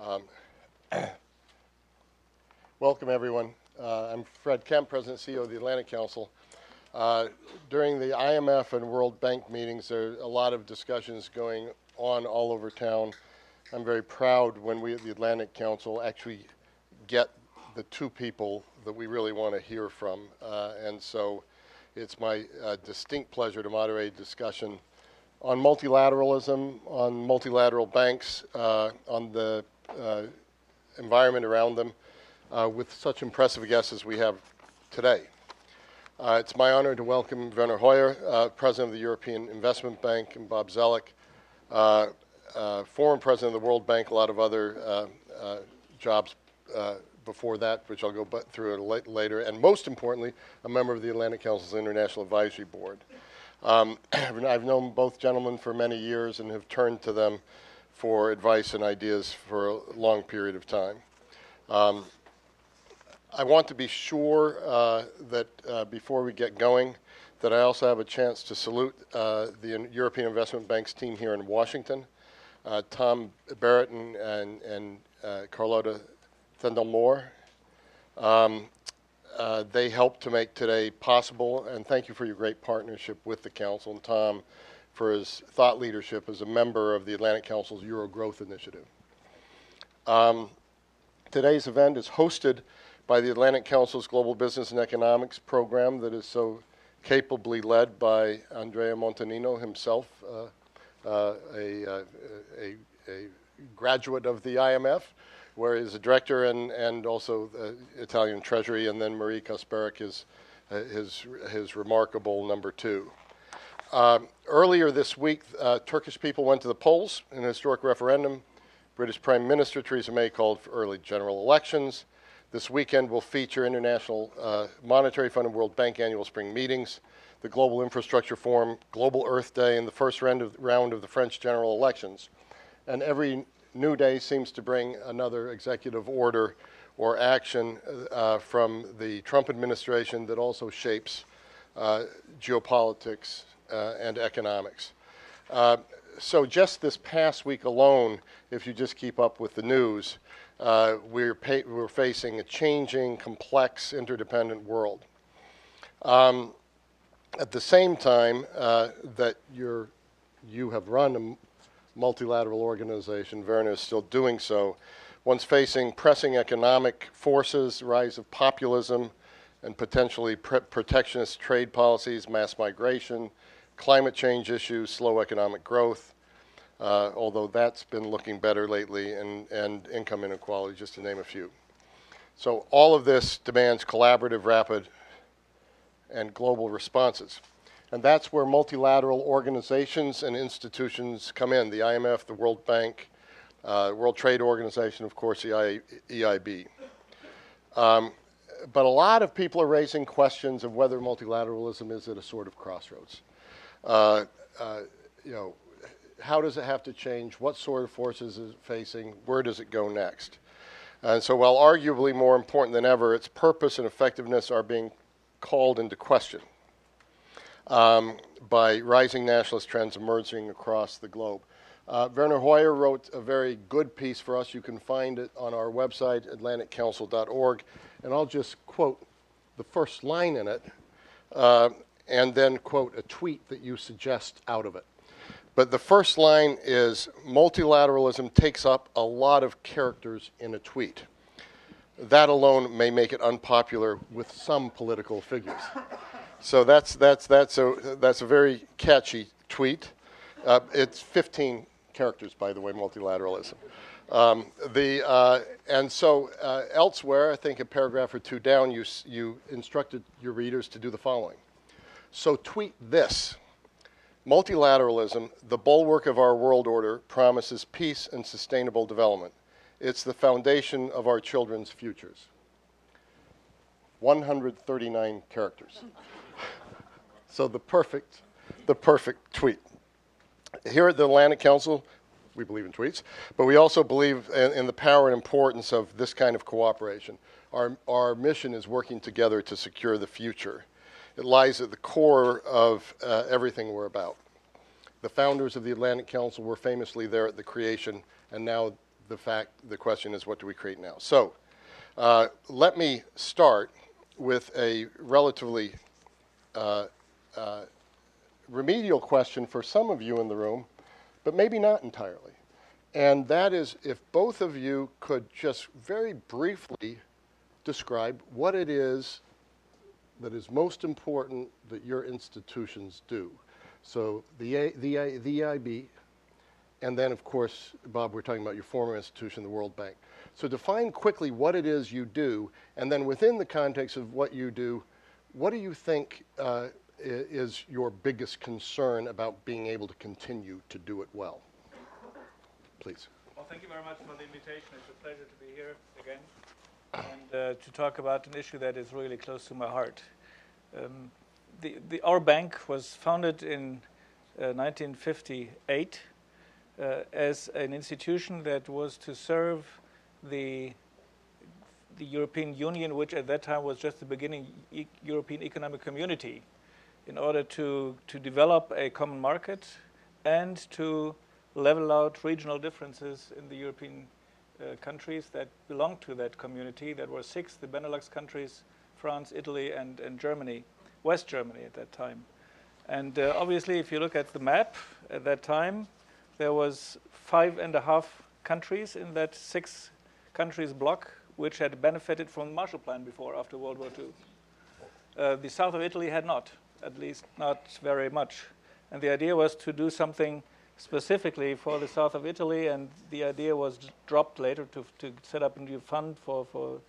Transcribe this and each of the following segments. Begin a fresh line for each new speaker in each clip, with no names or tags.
Um, Welcome, everyone. I'm Fred Kemp, President and CEO of the Atlantic Council. During the IMF and World Bank meetings, there are a lot of discussions going on all over town. I'm very proud when we at the Atlantic Council actually get the two people that we really want to hear from. And so it's my distinct pleasure to moderate a discussion on multilateralism, on multilateral banks, on the environment around them, with such impressive guests as we have today. It's my honor to welcome Werner Hoyer, President of the European Investment Bank, and Bob Zoellick, former President of the World Bank, a lot of other jobs before that, which I'll go through later, and most importantly, a member of the Atlantic Council's International Advisory Board. I've known both gentlemen for many years and have turned to them for advice and ideas for a long period of time. I want to be sure that before we get going, that I also have a chance to salute the European Investment Bank's team here in Washington, Tom Barrett and Carlota Thendelmoor. They helped to make today possible, and thank you for your great partnership with the Council, and Tom for his thought leadership as a member of the Atlantic Council's Euro Growth Initiative. Today's event is hosted by the Atlantic Council's Global Business and Economics program that is so capably led by Andrea Montanino himself, a graduate of the IMF, where he's a director and also Italian Treasury, and then Marie Kasperic is his remarkable number two. Earlier this week, Turkish people went to the polls in a historic referendum. British Prime Minister Theresa May called for early general elections. This weekend will feature International Monetary Fund and World Bank annual spring meetings, the Global Infrastructure Forum, Global Earth Day, and the first round of the French general elections. And every new day seems to bring another executive order or action from the Trump administration that also shapes geopolitics and economics. So just this past week alone, if you just keep up with the news, we're facing a changing, complex, interdependent world. At the same time that you have run a multilateral organization, Werner is still doing so, one's facing pressing economic forces, rise of populism, and potentially protectionist trade policies, mass migration, climate change issues, slow economic growth, although that's been looking better lately, and income inequality, just to name a few. So all of this demands collaborative, rapid, and global responses. And that's where multilateral organizations and institutions come in, the IMF, the World Bank, World Trade Organization, of course, the EIB. But a lot of people are raising questions of whether multilateralism is at a sort of crossroads. How does it have to change? What sort of forces is it facing? Where does it go next? And so while arguably more important than ever, its purpose and effectiveness are being called into question by rising nationalist trends emerging across the globe. Werner Hoyer wrote a very good piece for us. You can find it on our website, atlanticcouncil.org. And I'll just quote the first line in it and then quote a tweet that you suggest out of it. But the first line is, multilateralism takes up a lot of characters in a tweet. That alone may make it unpopular with some political figures. So that's a very catchy tweet. It's 15 characters, by the way, multilateralism. And so elsewhere, I think a paragraph or two down, you instructed your readers to do the following. So tweet this. Multilateralism, the bulwark of our world order, promises peace and sustainable development. It's the foundation of our children's futures. 139 characters. So the perfect tweet. Here at the Atlantic Council, we believe in tweets, but we also believe in the power and importance of this kind of cooperation. Our mission is working together to secure the future. It lies at the core of everything we're about. The founders of the Atlantic Council were famously there at the creation, and now the question is, what do we create now? So let me start with a relatively remedial question for some of you in the room, but maybe not entirely. And that is, if both of you could just very briefly describe what it is that is most important that your institutions do. So the EIB, and then, of course, Bob, we're talking about your former institution, the World Bank. So define quickly what it is you do, and then within the context of what you do, what do you think is your biggest concern about being able to continue to do it well? Please.
Well, thank you very much for the invitation. It's a pleasure to be here again and to talk about an issue that is really close to my heart. Our bank was founded in 1958 as an institution that was to serve the European Union, which at that time was just the beginning European Economic Community, in order to develop a common market and to level out regional differences in the European countries that belonged to that community. That were 6, the Benelux countries, France, Italy, and Germany, West Germany at that time. And obviously, if you look at the map at that time, there was 5.5 countries in that 6 countries block which had benefited from the Marshall Plan before, after World War II. The south of Italy had not, at least not very much. And the idea was to do something specifically for the south of Italy, and the idea was dropped later to set up a new fund for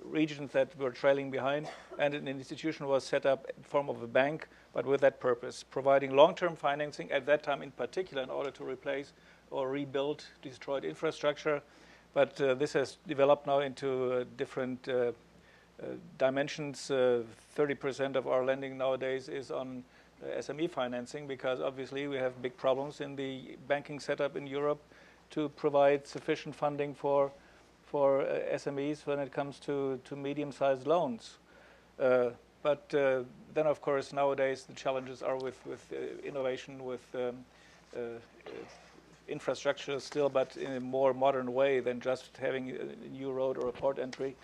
regions that were trailing behind, and an institution was set up in the form of a bank, but with that purpose, providing long-term financing at that time in particular in order to replace or rebuild destroyed infrastructure. But this has developed now into different dimensions. 30% of our lending nowadays is on SME financing, because obviously we have big problems in the banking setup in Europe to provide sufficient funding for SMEs when it comes to medium-sized loans. But then, of course, nowadays the challenges are with innovation, with infrastructure still, but in a more modern way than just having a new road or a port entry.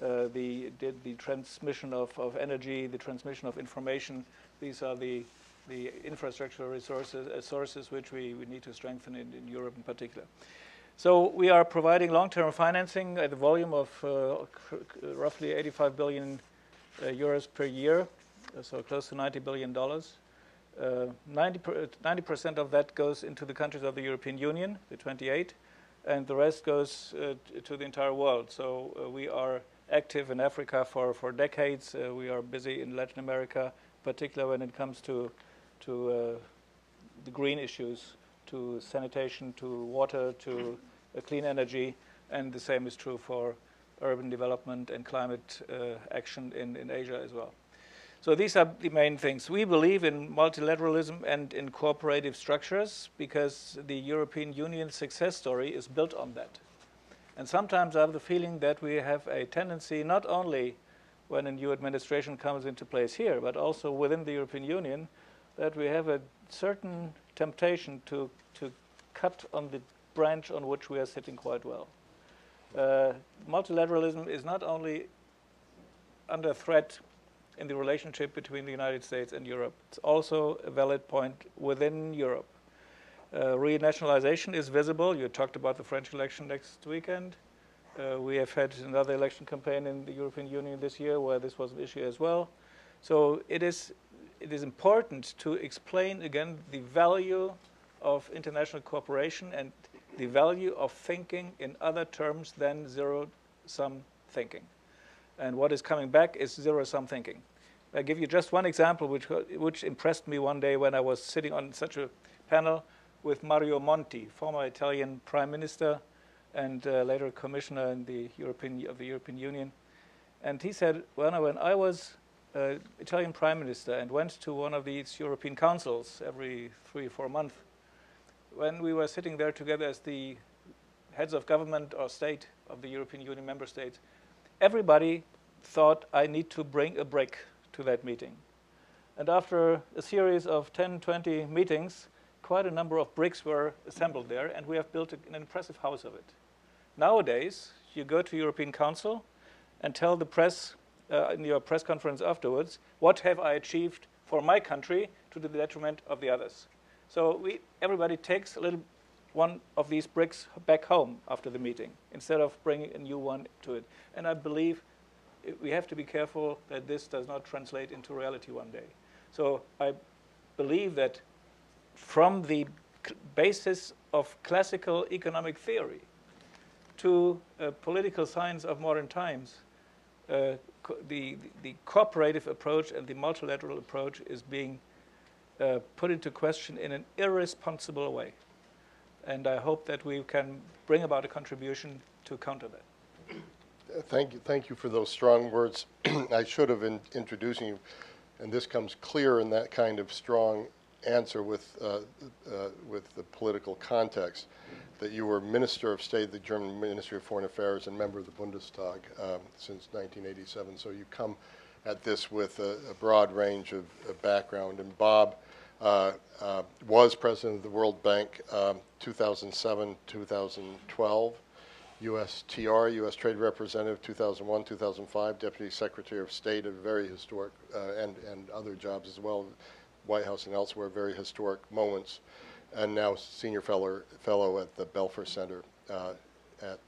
The transmission of energy, the transmission of information, these are the infrastructure sources which we need to strengthen in Europe in particular. So we are providing long-term financing at a volume of roughly 85 billion euros per year, so close to $90 billion. 90% of that goes into the countries of the European Union, the 28, and the rest goes to the entire world. So we are active in Africa for decades. We are busy in Latin America, particularly when it comes to the green issues, to sanitation, to water, to clean energy, and the same is true for urban development and climate action in Asia as well. So these are the main things. We believe in multilateralism and in cooperative structures because the European Union success story is built on that. And sometimes I have the feeling that we have a tendency, not only when a new administration comes into place here, but also within the European Union, that we have a certain temptation to cut on the branch on which we are sitting quite well. Multilateralism is not only under threat in the relationship between the United States and Europe. It's also a valid point within Europe. Renationalization is visible. You talked about the French election next weekend. We have had another election campaign in the European Union this year where this was an issue as well. So it is important to explain again the value of international cooperation and the value of thinking in other terms than zero-sum thinking. And what is coming back is zero-sum thinking. I'll give you just one example which impressed me one day when I was sitting on such a panel with Mario Monti, former Italian Prime Minister and later Commissioner in the European Union. And he said, well, when I was Italian Prime Minister and went to one of these European councils every 3 or 4 months, when we were sitting there together as the heads of government or state of the European Union member states, everybody thought I need to bring a break to that meeting. And after a series of 10, 20 meetings, quite a number of bricks were assembled there, and we have built an impressive house of it. Nowadays, you go to European Council and tell the press in your press conference afterwards, what have I achieved for my country to the detriment of the others? So everybody takes a little one of these bricks back home after the meeting instead of bringing a new one to it. And I believe we have to be careful that this does not translate into reality one day. So I believe that from the basis of classical economic theory to political science of modern times, the cooperative approach and the multilateral approach is being put into question in an irresponsible way. And I hope that we can bring about a contribution to counter that.
Thank you for those strong words. I should have, in introducing you, and this comes clear in that kind of strong answer with the political context, that you were Minister of State of the German Ministry of Foreign Affairs and member of the Bundestag since 1987. So you come at this with a broad range of background. And Bob was president of the World Bank 2007, 2012. USTR, U.S. Trade Representative, 2001, 2005, Deputy Secretary of State, a very historic, and other jobs as well, White House and elsewhere, very historic moments, and now Senior Fellow at the Belfer Center at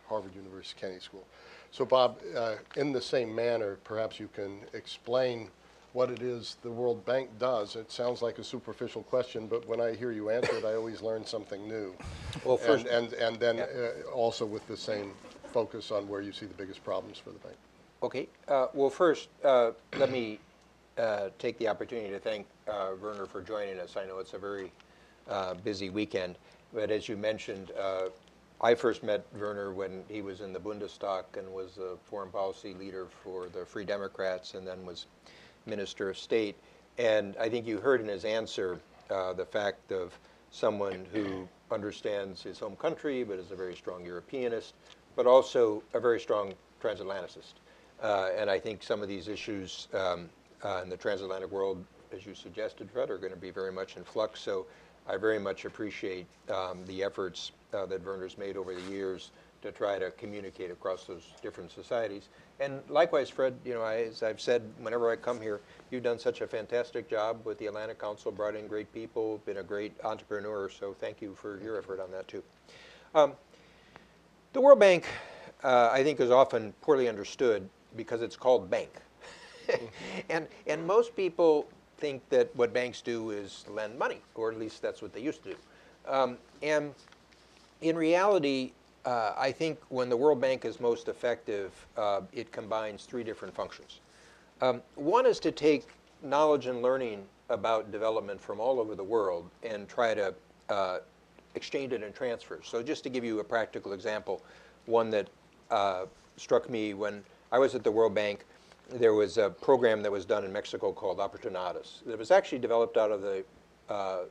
Harvard University Kennedy School. So Bob, in the same manner, perhaps you can explain what it is the World Bank does. It sounds like a superficial question, but when I hear you answer it, I always learn something new. Well, first, and then also with the same focus on where you see the biggest problems for the bank.
Okay. Well, first, let me take the opportunity to thank Werner for joining us. I know it's a very busy weekend, but as you mentioned, I first met Werner when he was in the Bundestag and was a foreign policy leader for the Free Democrats, and then was Minister of State. And I think you heard in his answer the fact of someone who understands his home country, but is a very strong Europeanist, but also a very strong transatlanticist. And I think some of these issues in the transatlantic world, as you suggested, Fred, are going to be very much in flux. So I very much appreciate the efforts that Werner's made over the years to try to communicate across those different societies. And likewise, Fred, you know, as I've said, whenever I come here, you've done such a fantastic job with the Atlantic Council, brought in great people, been a great entrepreneur, so thank you for your effort on that too. The World Bank, I think, is often poorly understood because it's called bank. and most people think that what banks do is lend money, or at least that's what they used to do. And in reality, I think when the World Bank is most effective, it combines three different functions. One is to take knowledge and learning about development from all over the world and try to exchange it and transfer. So just to give you a practical example, one that struck me when I was at the World Bank, there was a program that was done in Mexico called Oportunidades. It was actually developed out of the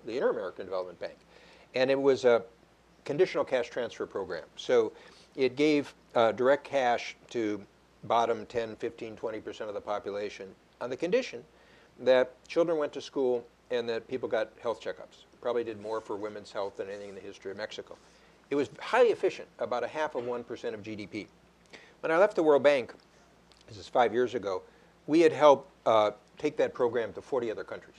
Inter-American Development Bank. And it was a conditional cash transfer program. So it gave direct cash to bottom 10, 15, 20% of the population on the condition that children went to school and that people got health checkups. Probably did more for women's health than anything in the history of Mexico. It was highly efficient, about 0.5% of GDP. When I left the World Bank, this is 5 years ago, we had helped take that program to 40 other countries.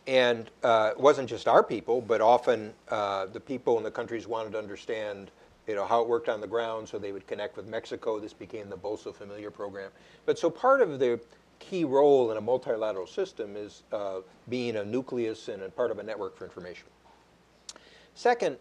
And it wasn't just our people, but often the people in the countries wanted to understand, you know, how it worked on the ground, so they would connect with Mexico. This became the Bolsa Familia program. But so part of the key role in a multilateral system is being a nucleus and a part of a network for information. Second,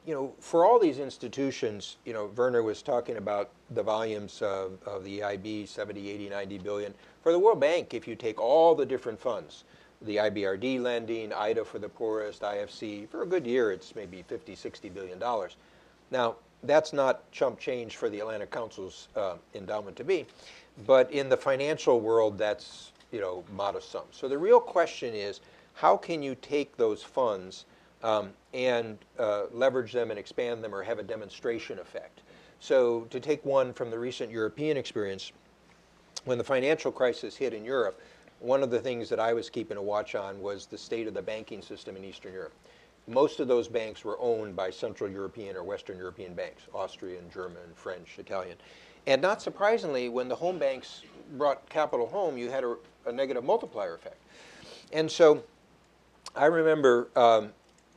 you know, for all these institutions, you know, Werner was talking about the volumes of the EIB, 70, 80, 90 billion. For the World Bank, if you take all the different funds, the IBRD lending, IDA for the poorest, IFC, for a good year, it's maybe 50, 60 billion dollars. Now, that's not chump change for the Atlantic Council's endowment to be, but in the financial world, that's, you know, modest sums. So the real question is, how can you take those funds and leverage them and expand them or have a demonstration effect? So to take one from the recent European experience, when the financial crisis hit in Europe, one of the things that I was keeping a watch on was the state of the banking system in Eastern Europe. Most of those banks were owned by Central European or Western European banks, Austrian, German, French, Italian. And not surprisingly, when the home banks brought capital home, you had a negative multiplier effect. And so I remember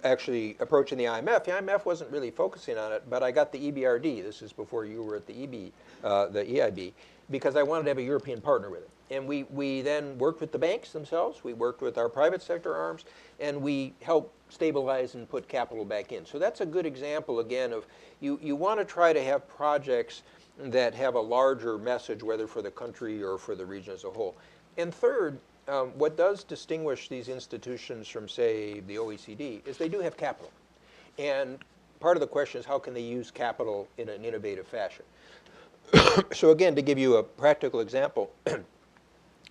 actually approaching the IMF. The IMF wasn't really focusing on it, but I got the EBRD. This is before you were at the EIB, because I wanted to have a European partner with it. And we then worked with the banks themselves. We worked with our private sector arms, and we helped stabilize and put capital back in. So that's a good example, again, of you want to try to have projects that have a larger message, whether for the country or for the region as a whole. And third, what does distinguish these institutions from, say, the OECD is they do have capital. And part of the question is how can they use capital in an innovative fashion? So again, to give you a practical example,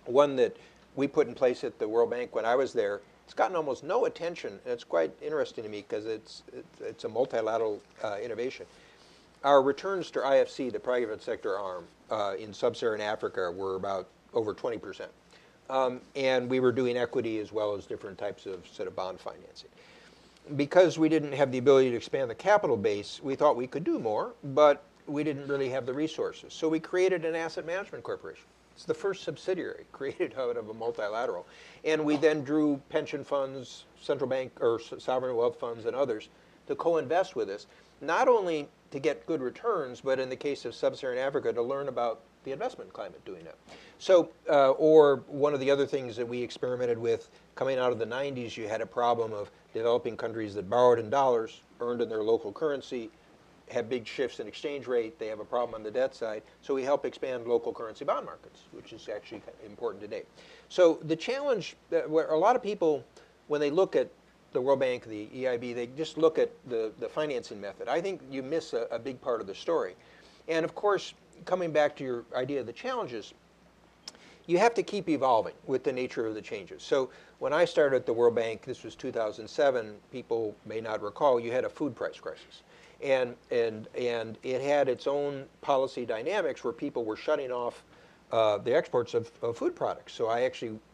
one that we put in place at the World Bank when I was there, it's gotten almost no attention, and it's quite interesting to me because it's a multilateral innovation. Our returns to IFC, the private sector arm, in sub-Saharan Africa were about over 20%. And we were doing equity as well as different types of sort of bond financing. Because we didn't have the ability to expand the capital base, we thought we could do more, but we didn't really have the resources. So we created an asset management corporation. It's the first subsidiary created out of a multilateral. And we then drew pension funds, central bank or sovereign wealth funds and others to co-invest with us, not only to get good returns, but in the case of sub-Saharan Africa, to learn about the investment climate doing that. So, or one of the other things that we experimented with coming out of the 90s, you had a problem of developing countries that borrowed in dollars, earned in their local currency, have big shifts in exchange rate, they have a problem on the debt side, so we help expand local currency bond markets, which is actually important today. So the challenge, where a lot of people, when they look at the World Bank, the EIB, they just look at the financing method. I think you miss a big part of the story. And of course, coming back to your idea of the challenges, you have to keep evolving with the nature of the changes. So when I started at the World Bank, this was 2007, people may not recall, you had a food price crisis. And it had its own policy dynamics where people were shutting off the exports of food products. So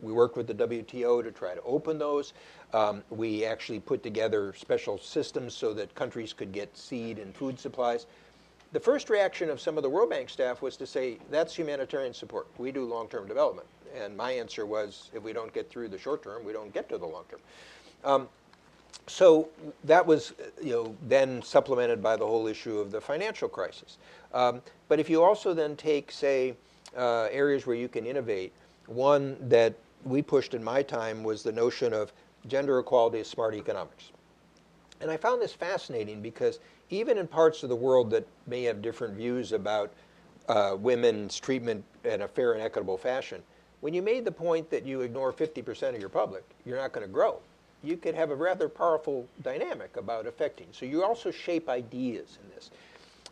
we worked with the WTO to try to open those. We actually put together special systems so that countries could get seed and food supplies. The first reaction of some of the World Bank staff was to say, that's humanitarian support. We do long-term development. And my answer was, if we don't get through the short term, we don't get to the long term. So that was then supplemented by the whole issue of the financial crisis. But if you also then take, say, areas where you can innovate, one that we pushed in my time was the notion of gender equality as smart economics. And I found this fascinating because even in parts of the world that may have different views about women's treatment in a fair and equitable fashion, when you made the point that you ignore 50% of your public, you're not going to grow. You could have a rather powerful dynamic about affecting. So you also shape ideas in this.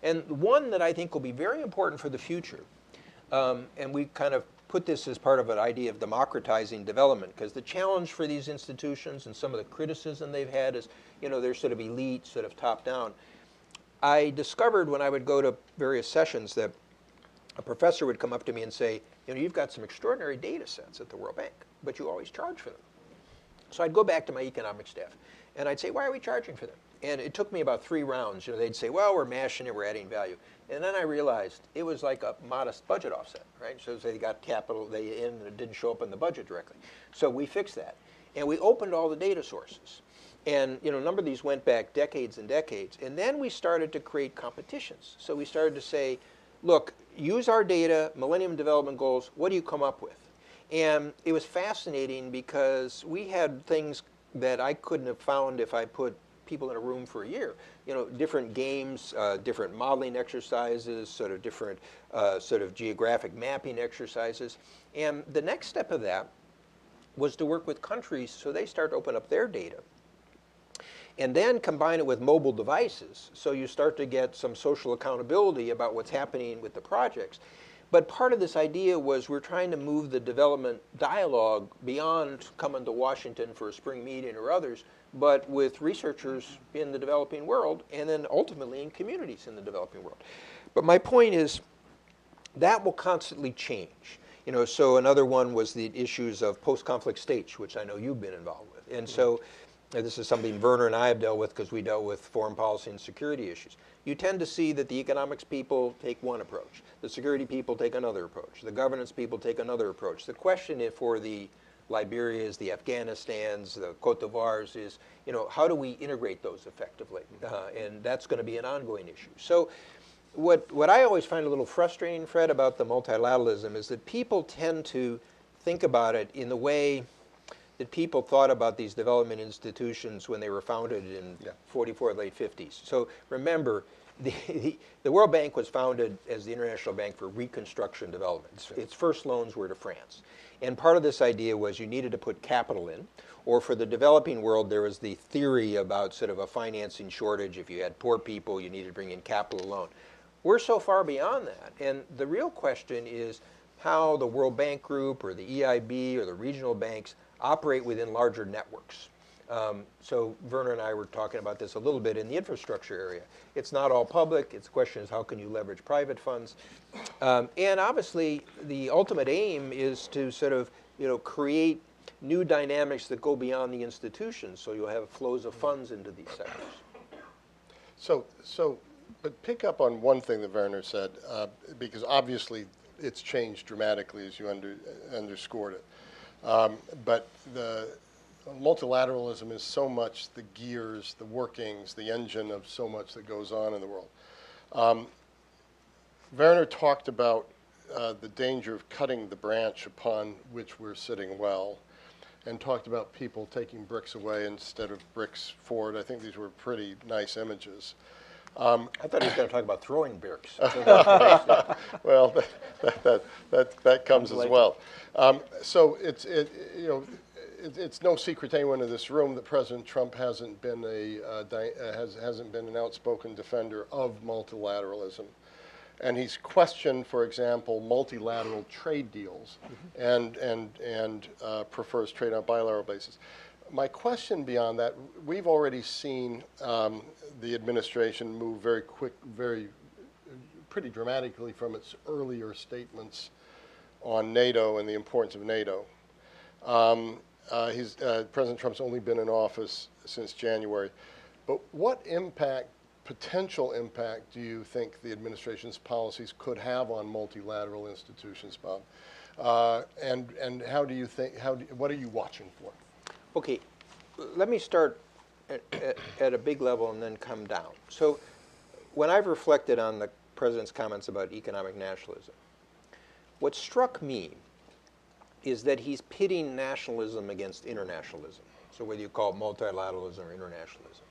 And one that I think will be very important for the future, and we kind of put this as part of an idea of democratizing development, because the challenge for these institutions and some of the criticism they've had is, they're sort of elite, sort of top down. I discovered when I would go to various sessions that a professor would come up to me and say, you've got some extraordinary data sets at the World Bank, but you always charge for them. So I'd go back to my economic staff, and I'd say, why are we charging for them? And it took me about 3 rounds. They'd say, well, we're mashing it, we're adding value. And then I realized it was like a modest budget offset, right? So they got capital, it didn't show up in the budget directly. So we fixed that. And we opened all the data sources. And a number of these went back decades and decades. And then we started to create competitions. So we started to say, look, use our data, Millennium Development Goals, what do you come up with? And it was fascinating because we had things that I couldn't have found if I put people in a room for a year. Different games, different modeling exercises, sort of different sort of geographic mapping exercises. And the next step of that was to work with countries so they start to open up their data. And then combine it with mobile devices, so you start to get some social accountability about what's happening with the projects. But part of this idea was we're trying to move the development dialogue beyond coming to Washington for a spring meeting or others, but with researchers in the developing world, and then ultimately in communities in the developing world. But my point is that will constantly change. So another one was the issues of post-conflict states, which I know you've been involved with. And so this is something Werner and I have dealt with because we dealt with foreign policy and security issues. You tend to see that the economics people take one approach. The security people take another approach. The governance people take another approach. The question for the Liberias, the Afghanistans, the Cote d'Ivoires is, how do we integrate those effectively? And that's going to be an ongoing issue. So what I always find a little frustrating, Fred, about the multilateralism is that people tend to think about it in the way that people thought about these development institutions when they were founded in 44, late 50s. So remember, the World Bank was founded as the International Bank for Reconstruction Development. Its first loans were to France. And part of this idea was you needed to put capital in, or for the developing world, there was the theory about sort of a financing shortage. If you had poor people, you needed to bring in capital alone. We're so far beyond that. And the real question is how the World Bank Group or the EIB or the regional banks operate within larger networks. So Werner and I were talking about this a little bit in the infrastructure area. It's not all public. Its question is how can you leverage private funds? And obviously, the ultimate aim is to sort of create new dynamics that go beyond the institutions, so you'll have flows of funds into these sectors.
But pick up on one thing that Werner said, because obviously it's changed dramatically as you underscored it. But the multilateralism is so much the gears, the workings, the engine of so much that goes on in the world. Werner talked about the danger of cutting the branch upon which we're sitting well, and talked about people taking bricks away instead of bricks forward. I think these were pretty nice images.
I thought he was going to talk about throwing bricks.
Well, that comes as well. So it's no secret to anyone in this room that President Trump hasn't been an outspoken defender of multilateralism, and he's questioned, for example, multilateral trade deals, and prefers trade on a bilateral basis. My question beyond that, we've already seen the administration move pretty dramatically from its earlier statements on NATO and the importance of NATO. President Trump's only been in office since January, but what potential impact do you think the administration's policies could have on multilateral institutions, Bob? And how do you think? What are you watching for?
Okay, let me start at a big level and then come down. So when I've reflected on the President's comments about economic nationalism, what struck me is that he's pitting nationalism against internationalism. So whether you call it multilateralism or internationalism.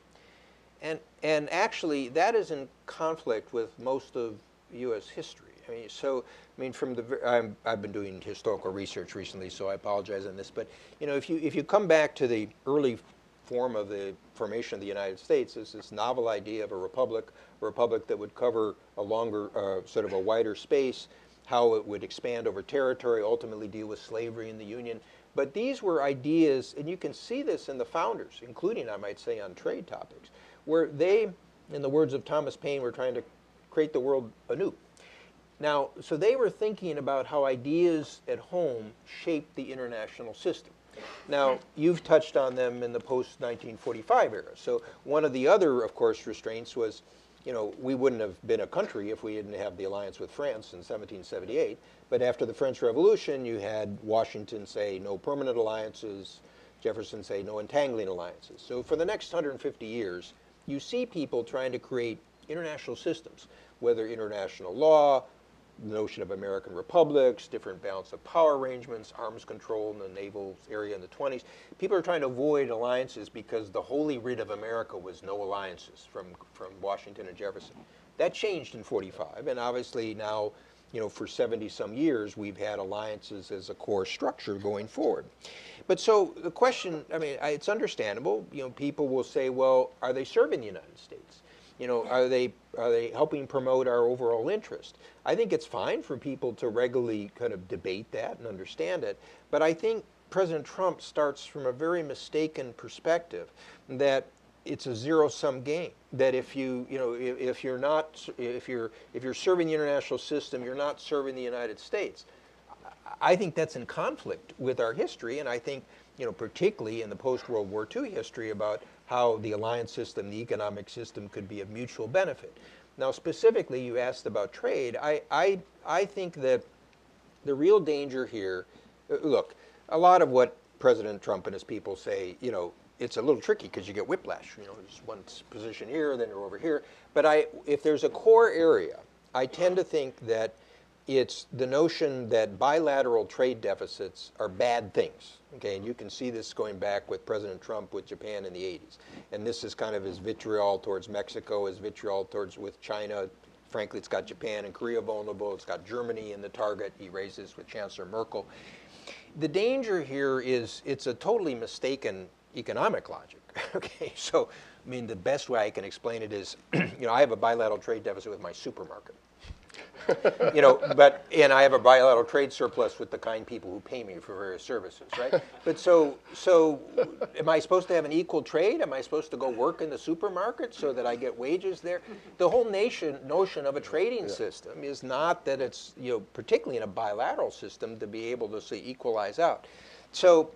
And actually, that is in conflict with most of U.S. history. I've been doing historical research recently, so I apologize on this. But if you come back to the early form of the formation of the United States, is this novel idea of a republic that would cover a longer, sort of a wider space, how it would expand over territory, ultimately deal with slavery in the Union. But these were ideas, and you can see this in the founders, including, I might say, on trade topics, where they, in the words of Thomas Paine, were trying to create the world anew. Now, so they were thinking about how ideas at home shaped the international system. Now, you've touched on them in the post-1945 era. So one of the other, of course, restraints was, we wouldn't have been a country if we didn't have the alliance with France in 1778. But after the French Revolution, you had Washington say no permanent alliances, Jefferson say no entangling alliances. So for the next 150 years, you see people trying to create international systems, whether international law, the notion of American republics, different balance of power arrangements, arms control in the naval area in the 20s. People are trying to avoid alliances because the holy writ of America was no alliances from Washington and Jefferson. That changed in 45, and obviously now, for 70-some years, we've had alliances as a core structure going forward. But so the question, it's understandable. People will say, well, are they serving the United States? Are they helping promote our overall interest? I think it's fine for people to regularly kind of debate that and understand it. But I think President Trump starts from a very mistaken perspective that it's a zero-sum game. That if you're serving the international system, you're not serving the United States. I think that's in conflict with our history, and I think, particularly in the post-World War II history about how the alliance system, the economic system could be of mutual benefit. Now, specifically, you asked about trade. I think that the real danger here, look, a lot of what President Trump and his people say, it's a little tricky because you get whiplash. There's one position here, then you're over here. But if there's a core area, I tend to think that it's the notion that bilateral trade deficits are bad things. Okay, and you can see this going back with President Trump with Japan in the 80s. And this is kind of his vitriol towards Mexico, his vitriol with China. Frankly, it's got Japan and Korea vulnerable. It's got Germany in the target. He raises with Chancellor Merkel. The danger here is it's a totally mistaken economic logic. Okay, so I mean the best way I can explain it is, I have a bilateral trade deficit with my supermarket. And I have a bilateral trade surplus with the kind people who pay me for various services, right? But so am I supposed to have an equal trade? Am I supposed to go work in the supermarket so that I get wages there? The whole notion of a trading system is not that it's, particularly in a bilateral system, to be able to say equalize out. So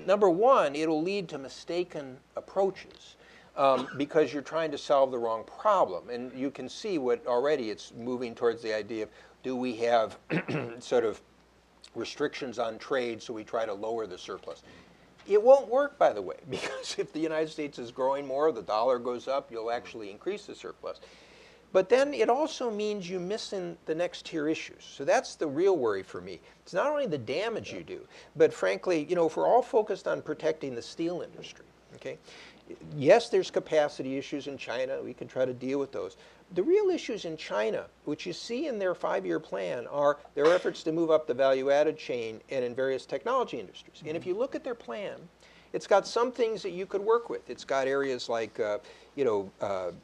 number one, it'll lead to mistaken approaches. Because you're trying to solve the wrong problem. And you can see what already it's moving towards the idea of, do we have sort of restrictions on trade so we try to lower the surplus? It won't work, by the way, because if the United States is growing more, the dollar goes up, you'll actually increase the surplus. But then it also means you miss in the next tier issues. So that's the real worry for me. It's not only the damage you do, but frankly, if we're all focused on protecting the steel industry, okay? Yes, there's capacity issues in China. We can try to deal with those. The real issues in China, which you see in their 5-year plan, are their efforts to move up the value-added chain and in various technology industries. Mm-hmm. And if you look at their plan, it's got some things that you could work with. It's got areas like,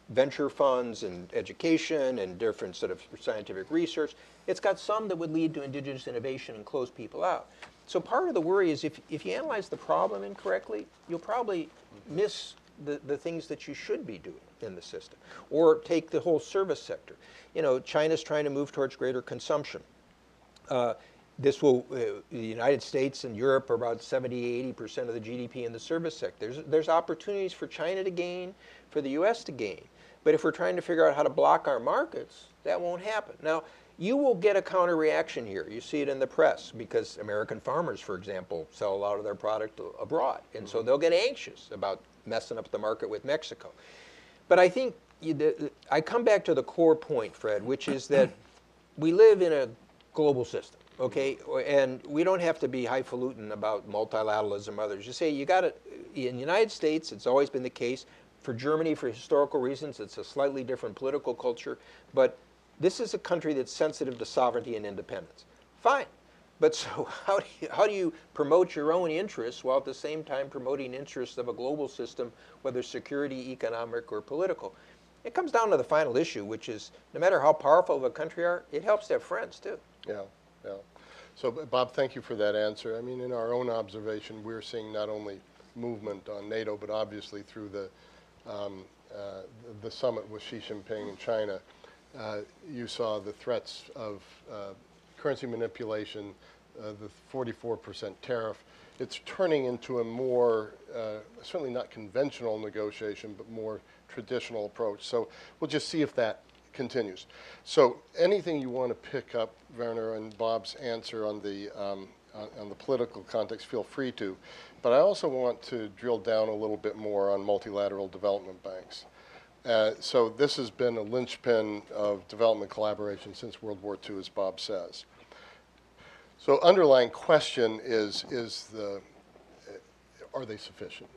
venture funds and education and different sort of scientific research. It's got some that would lead to indigenous innovation and close people out. So part of the worry is if you analyze the problem incorrectly, you'll probably miss the things that you should be doing in the system. Or take the whole service sector. China's trying to move towards greater consumption. The United States and Europe are about 70–80% of the GDP in the service sector. There's opportunities for China to gain, for the US to gain. But if we're trying to figure out how to block our markets, that won't happen. Now, you will get a counter reaction here. You see it in the press because American farmers, for example, sell a lot of their product abroad. And so they'll get anxious about messing up the market with Mexico. But I think I come back to the core point, Fred, which is that we live in a global system, okay? And we don't have to be highfalutin about multilateralism or others. You say in the United States, it's always been the case. For Germany, for historical reasons, it's a slightly different political culture. But this is a country that's sensitive to sovereignty and independence. Fine. But so how do you promote your own interests while at the same time promoting interests of a global system, whether security, economic, or political? It comes down to the final issue, which is no matter how powerful of a country are, it helps to have friends, too.
Yeah. So, Bob, thank you for that answer. I mean, in our own observation, we're seeing not only movement on NATO, but obviously through the summit with Xi Jinping in China. You saw the threats of currency manipulation, the 44% tariff. It's turning into a more, certainly not conventional negotiation, but more traditional approach. So we'll just see if that continues. So anything you want to pick up, Werner, and Bob's answer on the political context, feel free to. But I also want to drill down a little bit more on multilateral development banks. So this has been a linchpin of development collaboration since World War II, as Bob says. So underlying question is are they sufficient?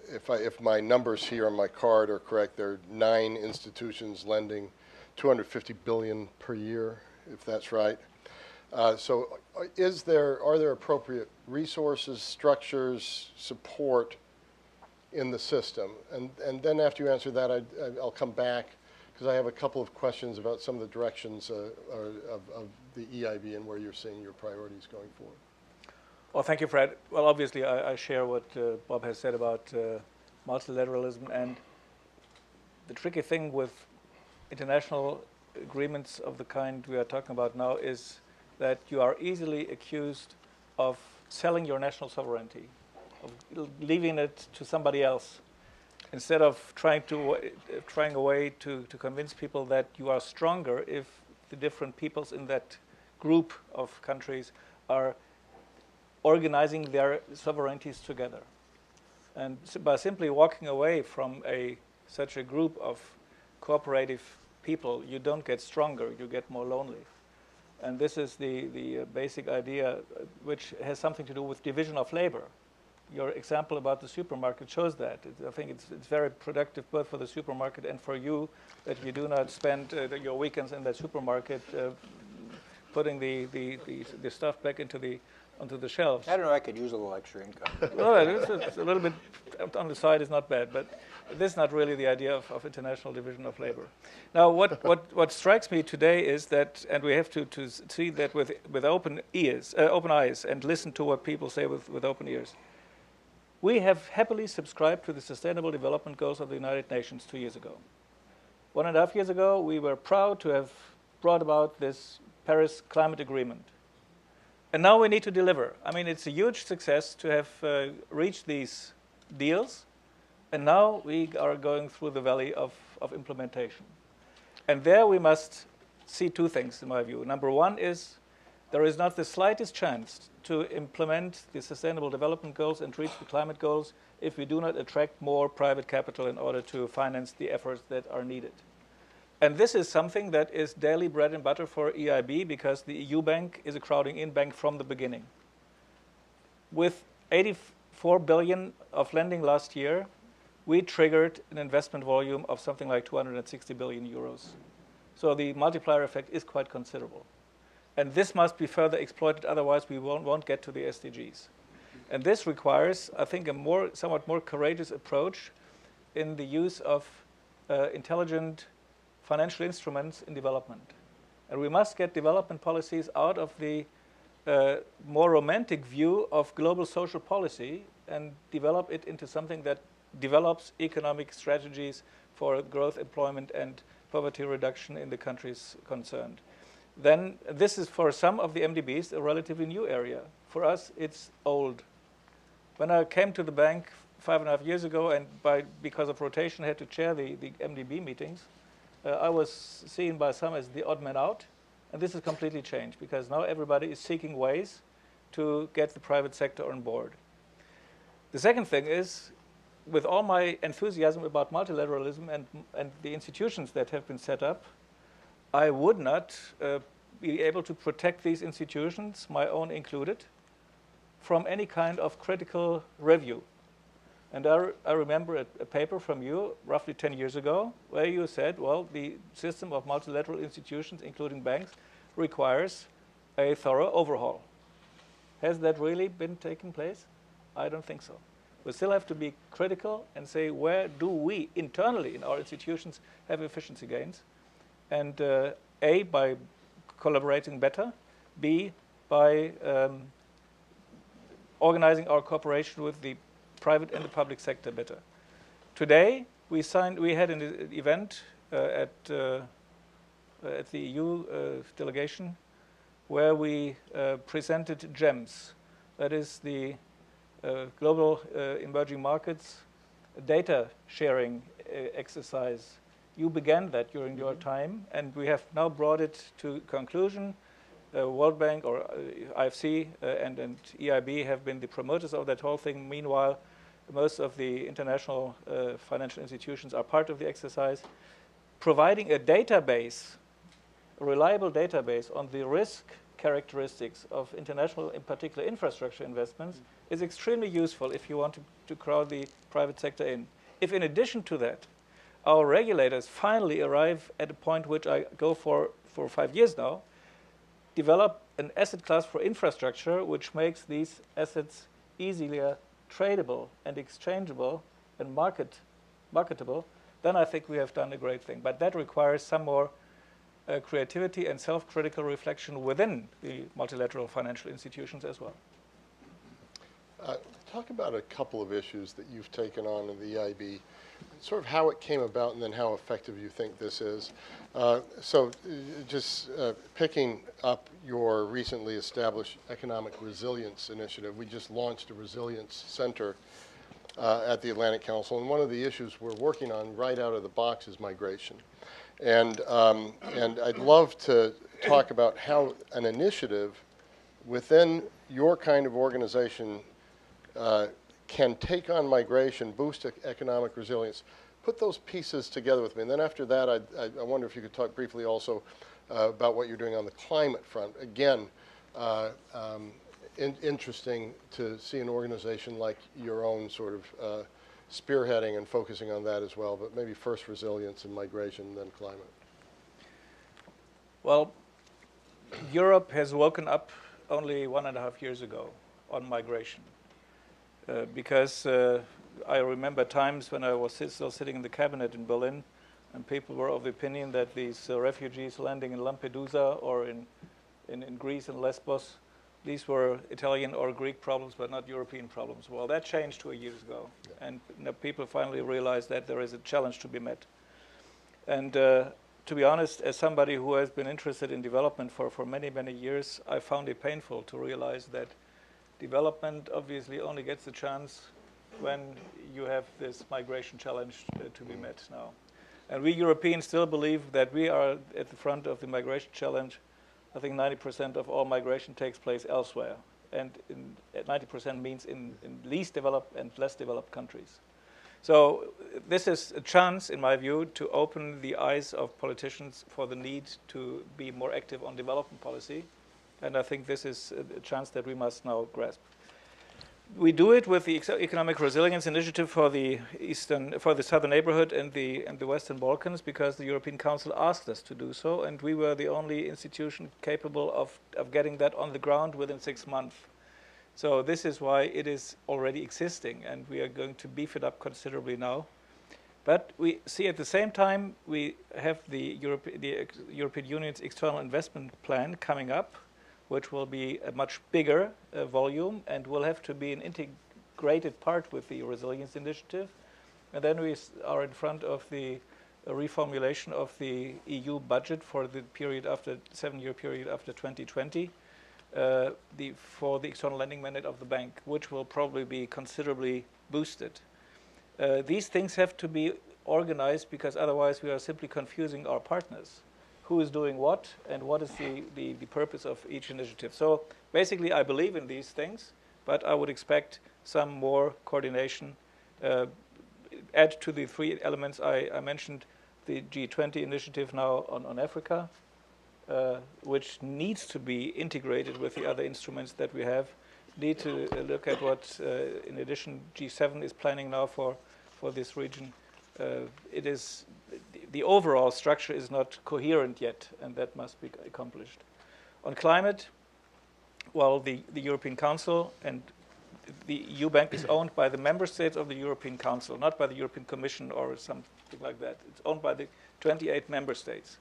If my numbers here on my card are correct, there are 9 institutions lending $250 billion per year, if that's right. So are there appropriate resources, structures, support in the system? And then after you answer that, I'll come back because I have a couple of questions about some of the directions of the EIB and where you're seeing your priorities going forward.
Well, thank you, Fred. Well, obviously, I share what Bob has said about multilateralism. And the tricky thing with international agreements of the kind we are talking about now is that you are easily accused of selling your national sovereignty, of leaving it to somebody else, instead of trying a way to convince people that you are stronger if the different peoples in that group of countries are organizing their sovereignties together. And by simply walking away from such a group of cooperative people, you don't get stronger, you get more lonely. And this is the basic idea, which has something to do with division of labor. Your example about the supermarket shows that. I think it's very productive both for the supermarket and for you, that you do not spend your weekends in that supermarket putting the stuff back onto the shelves.
I don't know, I could use a little extra income.
Well, it's a little bit on the side is not bad, but this is not really the idea of international division of labor. Now, what strikes me today is that, and we have to see that with open eyes, and listen to what people say with open ears. We have happily subscribed to the Sustainable Development Goals of the United Nations 2 years ago. 1.5 years ago, we were proud to have brought about this Paris Climate Agreement. And now we need to deliver. I mean, it's a huge success to have reached these deals, and now we are going through the valley of implementation. And there we must see two things, in my view. Number one is there is not the slightest chance to implement the Sustainable Development Goals and reach the climate goals if we do not attract more private capital in order to finance the efforts that are needed. And this is something that is daily bread and butter for EIB, because the EU bank is a crowding in bank from the beginning. With 84 billion of lending last year, we triggered an investment volume of something like 260 billion euros. So the multiplier effect is quite considerable. And this must be further exploited, otherwise we won't get to the SDGs. And this requires, I think, a somewhat more courageous approach in the use of intelligent financial instruments in development. And we must get development policies out of the more romantic view of global social policy and develop it into something that develops economic strategies for growth, employment, and poverty reduction in the countries concerned. Then this is, for some of the MDBs, a relatively new area. For us, it's old. When I came to the bank 5.5 years ago, and because of rotation, I had to chair the MDB meetings, I was seen by some as the odd man out. And this has completely changed, because now everybody is seeking ways to get the private sector on board. The second thing is, with all my enthusiasm about multilateralism and the institutions that have been set up, I would not be able to protect these institutions, my own included, from any kind of critical review. And I remember a paper from you roughly 10 years ago where you said, well, the system of multilateral institutions, including banks, requires a thorough overhaul. Has that really been taking place? I don't think so. We still have to be critical and say, where do we internally in our institutions have efficiency gains? And A, by collaborating better, B, by organizing our cooperation with the private and the public sector better. Today, we had an event at the EU delegation where we presented GEMS, that is the Global Emerging Markets data sharing exercise. You began that during your time, and we have now brought it to conclusion. World Bank or IFC and EIB have been the promoters of that whole thing. Meanwhile, most of the international financial institutions are part of the exercise. Providing a database, a reliable database on the risk characteristics of international, in particular infrastructure investments, is extremely useful if you want to crowd the private sector in. If in addition to that, our regulators finally arrive at a point which I go for 5 years now, develop an asset class for infrastructure which makes these assets easier tradable and exchangeable and marketable, then I think we have done a great thing. But that requires some more creativity and self-critical reflection within the multilateral financial institutions as well.
Talk about a couple of issues that you've taken on in the EIB. sort of how it came about and then how effective you think this is. Just picking up your recently established economic resilience initiative, we just launched a resilience center at the Atlantic Council, and one of the issues we're working on right out of the box is migration. And I'd love to talk about how an initiative within your kind of organization can take on migration, boost economic resilience. Put those pieces together with me. And then after that, I wonder if you could talk briefly also about what you're doing on the climate front. Again, interesting to see an organization like your own sort of spearheading and focusing on that as well. But maybe first resilience and migration, then climate.
Well, Europe has woken up only 1.5 years ago on migration. Because I remember times when I was still sitting in the cabinet in Berlin, and people were of the opinion that these refugees landing in Lampedusa or in Greece and Lesbos, these were Italian or Greek problems, but not European problems. Well, that changed 2 years ago, yeah. And people finally realized that there is a challenge to be met. And to be honest, as somebody who has been interested in development for many, many years, I found it painful to realize that development obviously only gets a chance when you have this migration challenge to be met now. And we Europeans still believe that we are at the front of the migration challenge. I think 90% of all migration takes place elsewhere. And 90% means in least developed and less developed countries. So this is a chance, in my view, to open the eyes of politicians for the need to be more active on development policy. And I think this is a chance that we must now grasp. We do it with the Economic Resilience Initiative for the Southern Neighborhood and the Western Balkans, because the European Council asked us to do so, and we were the only institution capable of getting that on the ground within 6 months. So this is why it is already existing, and we are going to beef it up considerably now. But we see at the same time we have the European Union's external investment plan coming up, which will be a much bigger volume and will have to be an integrated part with the resilience initiative. And then we are in front of the reformulation of the EU budget for the period after 7-year period after 2020 for the external lending mandate of the bank, which will probably be considerably boosted. These things have to be organized because otherwise we are simply confusing our partners. Who is doing what, and what is the purpose of each initiative. So basically I believe in these things, but I would expect some more coordination. Add to the 3 elements I mentioned, the G20 initiative now on Africa, which needs to be integrated with the other instruments that we have. Need to look at what, in addition, G7 is planning now for this region. It is the overall structure is not coherent yet, and that must be accomplished. On climate, well, the European Council and the EU Bank is owned by the member states of the European Council, not by the European Commission or something like that. It's owned by the 28 member states.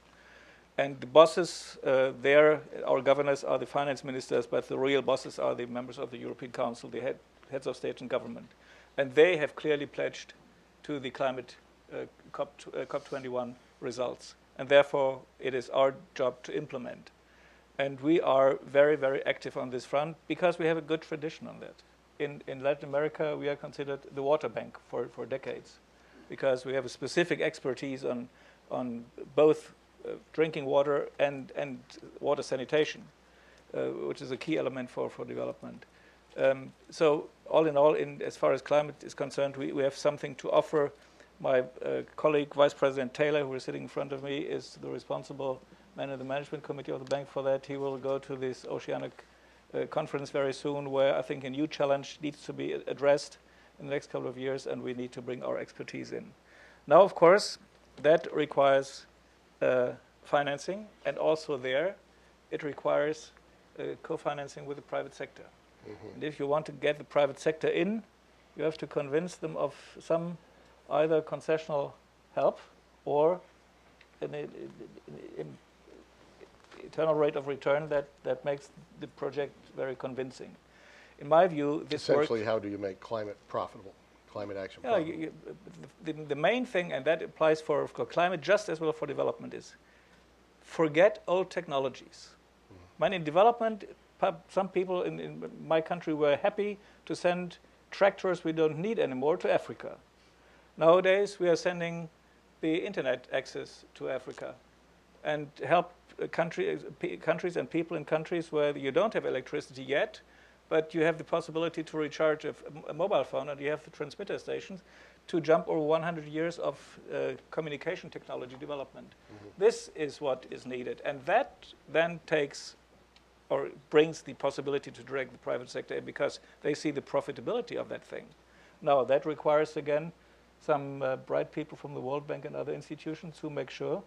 And the bosses there, our governors are the finance ministers, but the real bosses are the members of the European Council, the heads of state and government. And they have clearly pledged to the climate COP21 results. And therefore, it is our job to implement. And we are very, very active on this front because we have a good tradition on that. In Latin America, we are considered the water bank for decades because we have a specific expertise on both drinking water and water sanitation, which is a key element for development. So all in all, as far as climate is concerned, we have something to offer. My colleague, Vice President Taylor, who is sitting in front of me, is the responsible man in the management committee of the bank for that. He will go to this oceanic conference very soon, where I think a new challenge needs to be addressed in the next couple of years, and we need to bring our expertise in. Now, of course, that requires financing, and also there, it requires co-financing with the private sector. Mm-hmm. And if you want to get the private sector in, you have to convince them of some either concessional help or an internal rate of return that makes the project very convincing. In my view, this
essentially, how do you make climate profitable? climate action
Yeah,
problem.
the main thing, and that applies for climate just as well for development, is forget old technologies. When in development, some people in my country were happy to send tractors we don't need anymore to Africa. Nowadays, we are sending the internet access to Africa and help countries and people in countries where you don't have electricity yet, but you have the possibility to recharge a mobile phone and you have the transmitter stations to jump over 100 years of communication technology development. This is what is needed. And that then takes or brings the possibility to drag the private sector in because they see the profitability of that thing. Now, that requires, again, some bright people from the World Bank and other institutions who make sure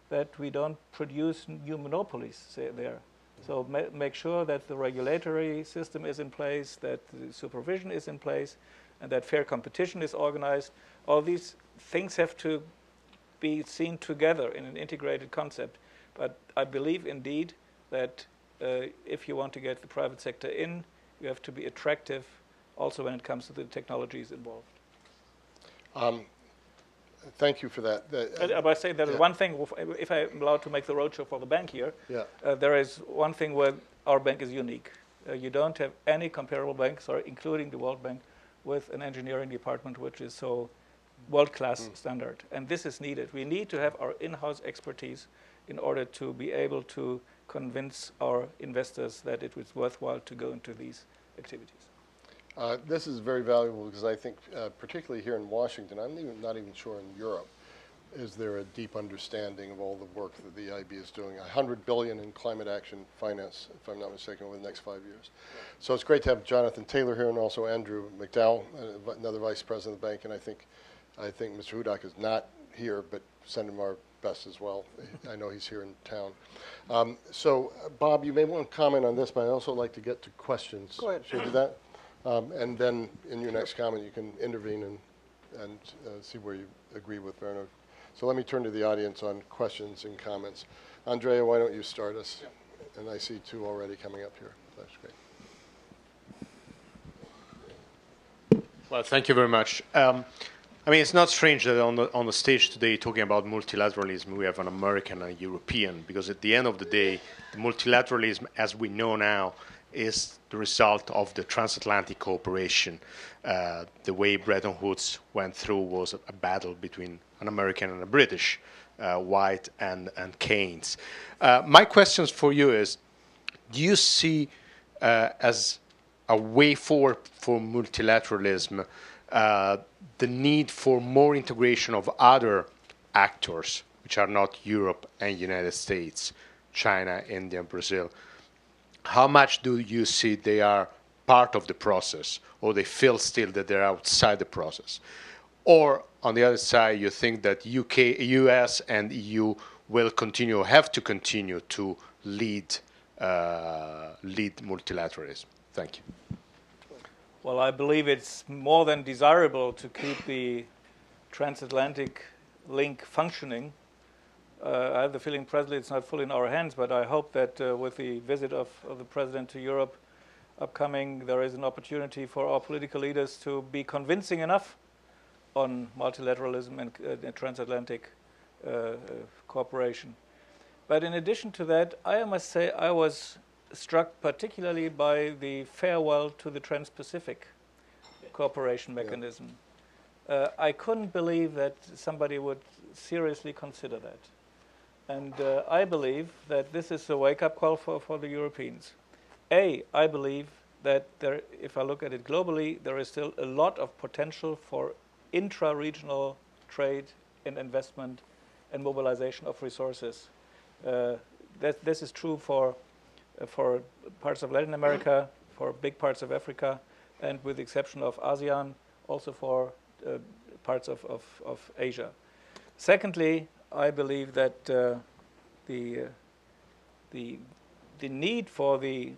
that we don't produce new monopolies there. So make sure that the regulatory system is in place, that the supervision is in place, and that fair competition is organized. All these things have to be seen together in an integrated concept. But I believe indeed that if you want to get the private sector in, you have to be attractive also when it comes to the technologies involved.
Thank you for that.
I say that one thing, if I'm allowed to make the roadshow for the bank here, there is one thing where our bank is unique. You don't have any comparable banks, including the World Bank, with an engineering department which is so world-class standard. And this is needed. We need to have our in-house expertise in order to be able to convince our investors that it was worthwhile to go into these activities.
This is very valuable because I think, particularly here in Washington, I'm not even sure in Europe, is there a deep understanding of all the work that the EIB is doing. $100 billion in climate action finance, if I'm not mistaken, over the next 5 years. So it's great to have Jonathan Taylor here and also Andrew McDowell, another vice president of the bank. And I think Mr. Hudak is not here, but send him our best as well. I know he's here in town. So, Bob, you may want to comment on this, but I'd also like to get to questions.
Go ahead.
Should we do that? And then in your next comment, you can intervene and see where you agree with Bernard. So let me turn to the audience on questions and comments. Andrea, why don't you start us? Yeah. And I see two already coming up here. That's great.
Well, thank you very much. I mean, it's not strange that on the stage today, talking about multilateralism, we have an American and a European, because at the end of the day, the multilateralism, as we know now, is the result of the transatlantic cooperation. The way Bretton Woods went through was a battle between an American and a British, White and Keynes. My questions for you is, do you see as a way forward for multilateralism the need for more integration of other actors, which are not Europe and United States, China, India, Brazil? How much do you see they are part of the process, or they feel still that they're outside the process? Or on the other side, you think that US and EU will continue, have to continue to lead multilateralism? Thank you.
Well, I believe it's more than desirable to keep the transatlantic link functioning. I have the feeling presently it's not fully in our hands, but I hope that with the visit of the President to Europe upcoming, there is an opportunity for our political leaders to be convincing enough on multilateralism and transatlantic cooperation. But in addition to that, I must say I was struck particularly by the farewell to the Trans-Pacific cooperation mechanism. I couldn't believe that somebody would seriously consider that. And I believe that this is a wake-up call for the Europeans. I believe that if I look at it globally, there is still a lot of potential for intra-regional trade and investment and mobilization of resources. This is true for parts of Latin America, for big parts of Africa, and with the exception of ASEAN, also for parts of Asia. Secondly, I believe that the need for the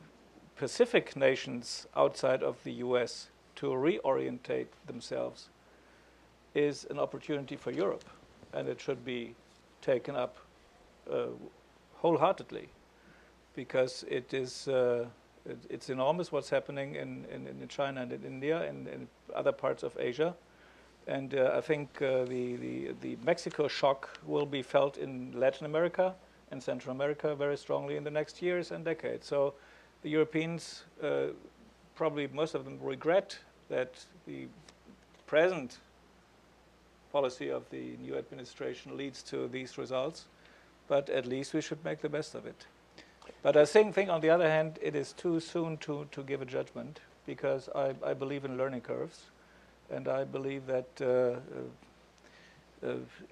Pacific nations outside of the US to reorientate themselves is an opportunity for Europe, and it should be taken up wholeheartedly, because it's enormous what's happening in China and in India and in other parts of Asia. And I think the Mexico shock will be felt in Latin America and Central America very strongly in the next years and decades. So the Europeans, probably most of them, regret that the present policy of the new administration leads to these results, but at least we should make the best of it. But I think on the other hand, it is too soon to give a judgment, because I believe in learning curves, and I believe that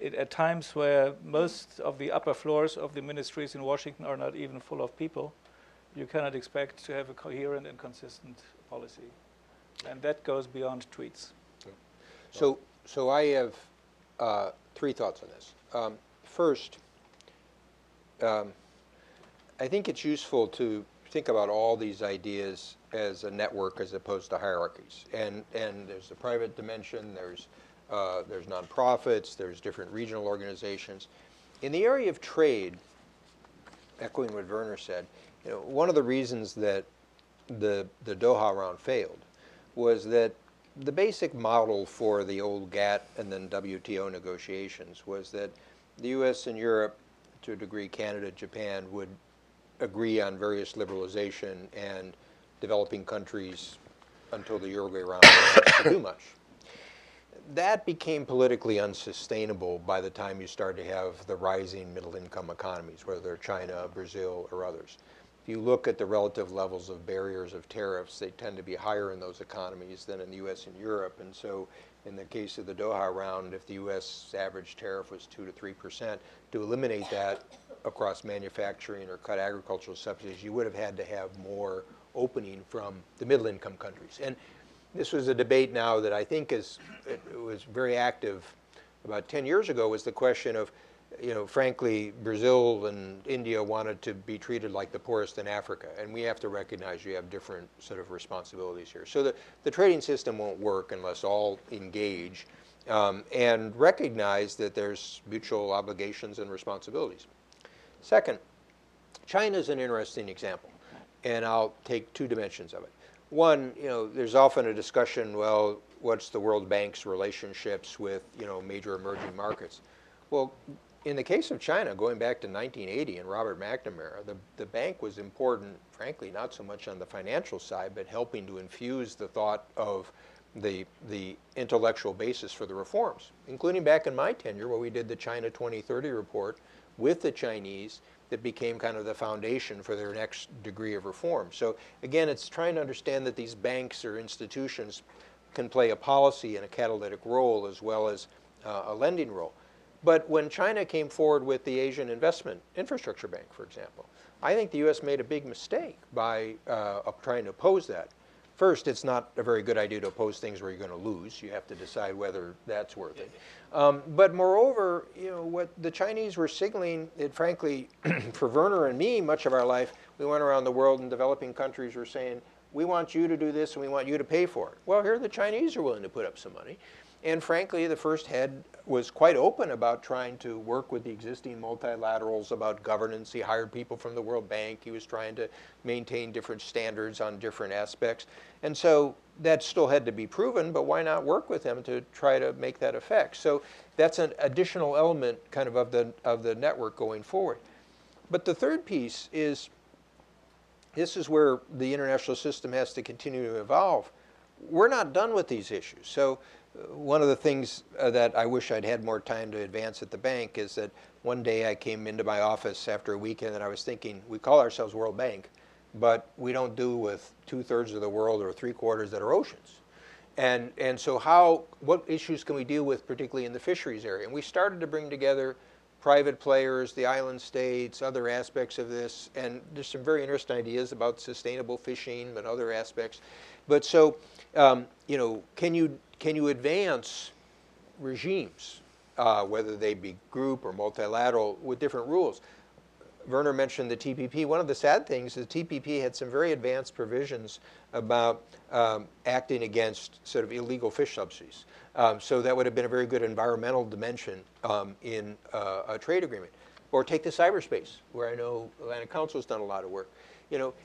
at times where most of the upper floors of the ministries in Washington are not even full of people, you cannot expect to have a coherent and consistent policy. And that goes beyond tweets.
So I have three thoughts on this. First, I think it's useful to think about all these ideas as a network as opposed to hierarchies. And there's the private dimension, there's nonprofits, there's different regional organizations. In the area of trade, echoing what Werner said, one of the reasons that the Doha round failed was that the basic model for the old GATT and then WTO negotiations was that the US and Europe, to a degree Canada, Japan, would agree on various liberalization, and developing countries, until the Uruguay round, didn't have to do much. That became politically unsustainable by the time you start to have the rising middle-income economies, whether they're China, Brazil, or others. If you look at the relative levels of barriers of tariffs, they tend to be higher in those economies than in the US and Europe. And so in the case of the Doha round, if the US average tariff was 2 to 3%, to eliminate that across manufacturing or cut agricultural subsidies, you would have had to have more opening from the middle-income countries. And this was a debate now that I think it was very active about 10 years ago, was the question of, frankly, Brazil and India wanted to be treated like the poorest in Africa, and we have to recognize you have different sort of responsibilities here. So the trading system won't work unless all engage and recognize that there's mutual obligations and responsibilities. Second, China is an interesting example, and I'll take two dimensions of it. One, there's often a discussion, well, what's the World Bank's relationships with, major emerging markets? Well, in the case of China, going back to 1980 and Robert McNamara, the bank was important, frankly, not so much on the financial side, but helping to infuse the thought of the intellectual basis for the reforms, including back in my tenure where we did the China 2030 report with the Chinese that became kind of the foundation for their next degree of reform. So again, it's trying to understand that these banks or institutions can play a policy and a catalytic role as well as a lending role. But when China came forward with the Asian Investment Infrastructure Bank, for example, I think the U.S. made a big mistake by trying to oppose that. First, it's not a very good idea to oppose things where you're going to lose. You have to decide whether that's worth it. But moreover, what the Chinese were signaling, frankly, for Werner and me, much of our life, we went around the world and developing countries were saying, we want you to do this and we want you to pay for it. Well, here the Chinese are willing to put up some money. And frankly, the first head was quite open about trying to work with the existing multilaterals about governance. He hired people from the World Bank. He was trying to maintain different standards on different aspects. And so that still had to be proven, but why not work with them to try to make that effect? So that's an additional element kind of the network going forward. But the third piece is, this is where the international system has to continue to evolve. We're not done with these issues. So one of the things that I wish I'd had more time to advance at the bank is that one day I came into my office after a weekend and I was thinking, we call ourselves World Bank, but we don't do with 2/3 of the world or 3/4 that are oceans. And so what issues can we deal with, particularly in the fisheries area? And we started to bring together private players, the island states, other aspects of this, and there's some very interesting ideas about sustainable fishing and other aspects. But so, can you advance regimes, whether they be group or multilateral, with different rules? Werner mentioned the TPP. One of the sad things is the TPP had some very advanced provisions about acting against sort of illegal fish subsidies. So that would have been a very good environmental dimension in a trade agreement. Or take the cyberspace, where I know Atlantic Council has done a lot of work.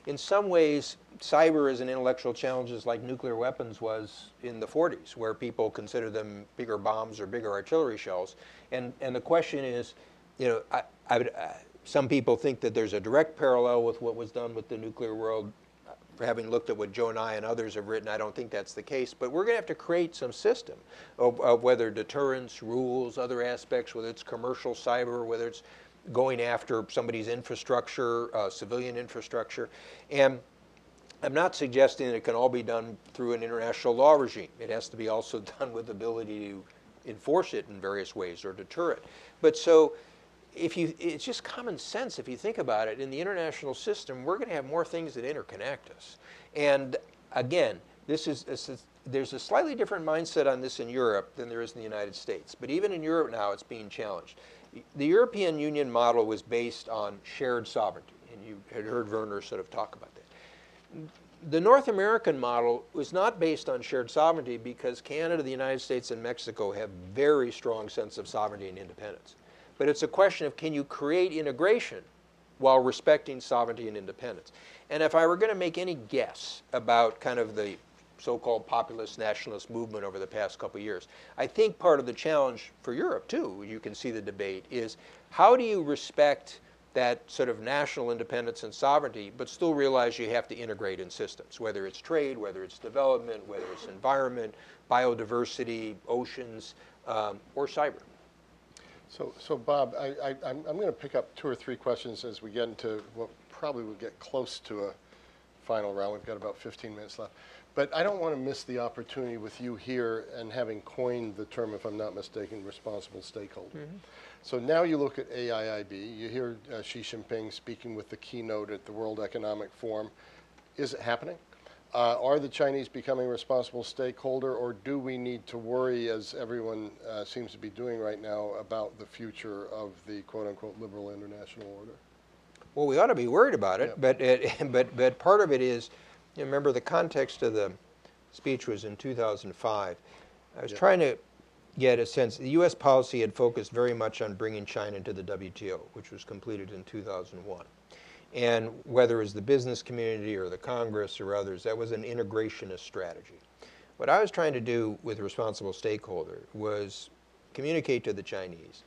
In some ways, cyber is an intellectual challenge like nuclear weapons was in the 40s, where people consider them bigger bombs or bigger artillery shells. And the question is, you know, some people think that there's a direct parallel with what was done with the nuclear world. Having looked at what Joe Nye and others have written, I don't think that's the case. But we're going to have to create some system of whether deterrence, rules, other aspects, whether it's commercial cyber, whether it's going after somebody's infrastructure, civilian infrastructure. And I'm not suggesting that it can all be done through an international law regime. It has to be also done with the ability to enforce it in various ways or deter it. But so it's just common sense if you think about it. In the international system, we're going to have more things that interconnect us. And again, there's a slightly different mindset on this in Europe than there is in the United States. But even in Europe now, it's being challenged. The European Union model was based on shared sovereignty, and you had heard Werner sort of talk about that. The North American model was not based on shared sovereignty because Canada, the United States, and Mexico have very strong sense of sovereignty and independence. But it's a question of, can you create integration while respecting sovereignty and independence? And if I were going to make any guess about kind of the so-called populist nationalist movement over the past couple of years, I think part of the challenge for Europe, too, you can see the debate, is how do you respect that sort of national independence and sovereignty, but still realize you have to integrate in systems, whether it's trade, whether it's development, whether it's environment, biodiversity, oceans, or cyber.
So Bob, I'm going to pick up 2 or 3 questions as we get into what probably will get close to a final round. We've got about 15 minutes left. But I don't want to miss the opportunity with you here and having coined the term, if I'm not mistaken, responsible stakeholder. Mm-hmm. So now you look at AIIB, you hear Xi Jinping speaking with the keynote at the World Economic Forum. Is it happening? Are the Chinese becoming a responsible stakeholder, or do we need to worry, as everyone seems to be doing right now, about the future of the quote-unquote liberal international order?
Well, we ought to be worried about it,
yeah.
but part of it is, you remember the context of the speech was in 2005. I was trying to get a sense. The U.S. policy had focused very much on bringing China into the WTO, which was completed in 2001. And whether it was the business community or the Congress or others, that was an integrationist strategy. What I was trying to do with responsible stakeholder was communicate to the Chinese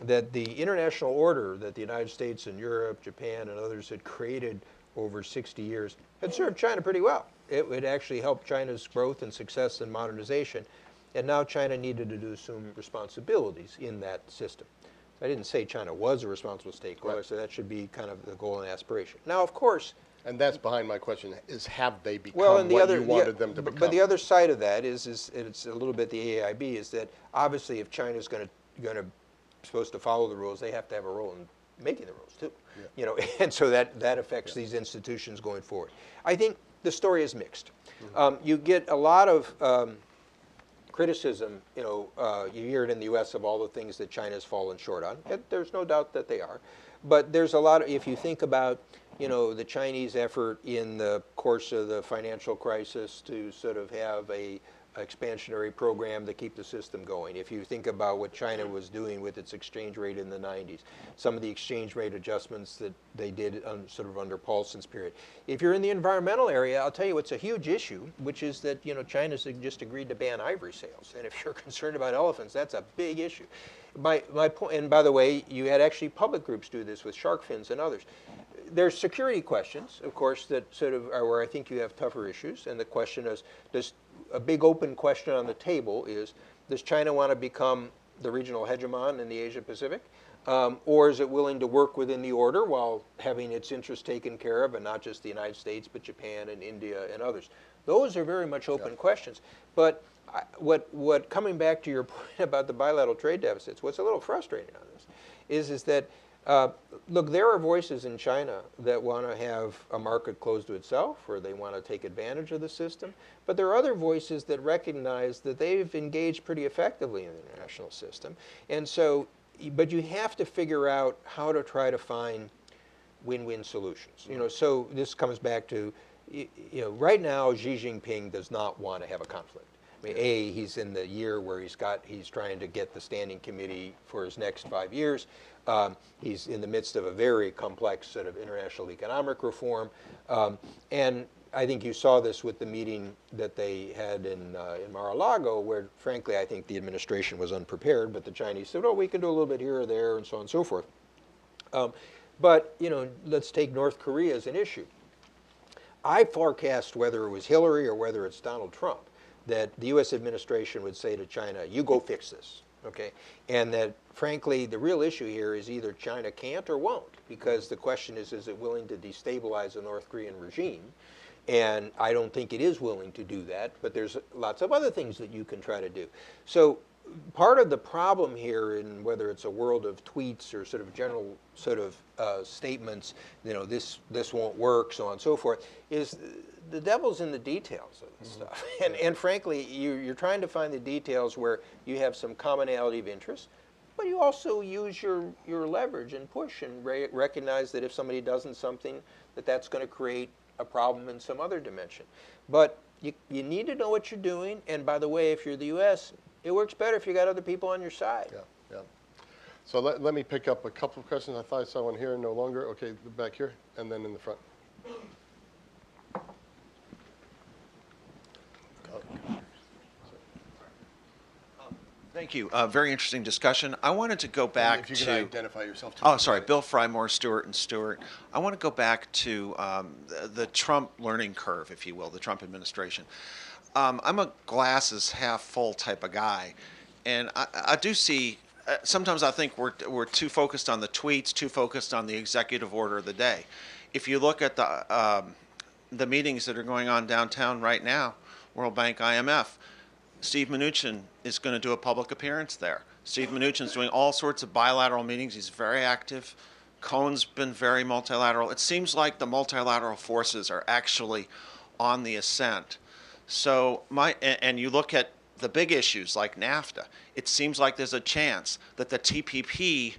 that the international order that the United States and Europe, Japan, and others had created over 60 years had served China pretty well. It would actually help China's growth and success and modernization. And now China needed to assume responsibilities in that system. I didn't say China was a responsible stakeholder, right. So that should be kind of the goal and aspiration. Now, of course...
And that's behind my question, is have they become what you wanted them to become?
But the other side of that is it's a little bit the AIIB, is that obviously if China's supposed to follow the rules, they have to have a role in making the rules too. Yeah. You know, and so that affects these institutions going forward. I think the story is mixed. Mm-hmm. You get a lot of criticism, you hear it in the U.S. of all the things that China's fallen short on. There's no doubt that they are. But there's a lot of, if you think about, the Chinese effort in the course of the financial crisis to sort of have a expansionary program to keep the system going. If you think about what China was doing with its exchange rate in the 90s, some of the exchange rate adjustments that they did sort of under Paulson's period. If you're in the environmental area, I'll tell you it's a huge issue, which is that China's just agreed to ban ivory sales. And if you're concerned about elephants, that's a big issue. My point, and by the way, you had actually public groups do this with shark fins and others. There's security questions, of course, that sort of are where I think you have tougher issues. And the question is, a big open question on the table is, does China want to become the regional hegemon in the Asia Pacific? Or is it willing to work within the order while having its interests taken care of, and not just the United States, but Japan and India and others? Those are very much open questions. But what coming back to your point about the bilateral trade deficits, what's a little frustrating on this is that, look, there are voices in China that want to have a market closed to itself, or they want to take advantage of the system. But there are other voices that recognize that they've engaged pretty effectively in the international system. And so, but you have to figure out how to try to find win-win solutions. So this comes back to, right now Xi Jinping does not want to have a conflict. I mean, he's in the year where he's trying to get the standing committee for his next 5 years. He's in the midst of a very complex sort of international economic reform. And I think you saw this with the meeting that they had in Mar-a-Lago, where, frankly, I think the administration was unprepared, but the Chinese said, oh, we can do a little bit here or there, and so on and so forth. But, you know, let's take North Korea as an issue. I forecast, whether it was Hillary or whether it's Donald Trump, that the U.S. administration would say to China, you go fix this, okay? And that, frankly, the real issue here is either China can't or won't, because the question is it willing to destabilize the North Korean regime? And I don't think it is willing to do that, but there's lots of other things that you can try to do. So part of the problem here, in whether it's a world of tweets or sort of general sort of statements, you know, this won't work, so on and so forth, is the devil's in the details of this stuff. And frankly, you're trying to find the details where you have some commonality of interest, but you also use your leverage and push and recognize that if somebody doesn't something, that's going to create a problem in some other dimension. But you need to know what you're doing, and by the way, if you're the U.S., it works better if you got other people on your side.
Yeah, yeah. So let me pick up a couple of questions. I thought I saw one here, no longer. Okay, back here, and then in the front.
Thank you. Very interesting discussion. I wanted to go back
if you
to.
can identify yourself.
Oh, sorry, Bill Frymore, Stewart and Stewart. I want to go back to the Trump learning curve, if you will, the Trump administration. I'm a glasses half full type of guy, and I do see. Sometimes I think we're too focused on the tweets, too focused on the executive order of the day. If you look at the meetings that are going on downtown right now, World Bank, IMF. Steve Mnuchin is going to do a public appearance there. Steve Mnuchin's doing all sorts of bilateral meetings. He's very active. Cohen's been very multilateral. It seems like the multilateral forces are actually on the ascent. So and you look at the big issues like NAFTA, it seems like there's a chance that the TPP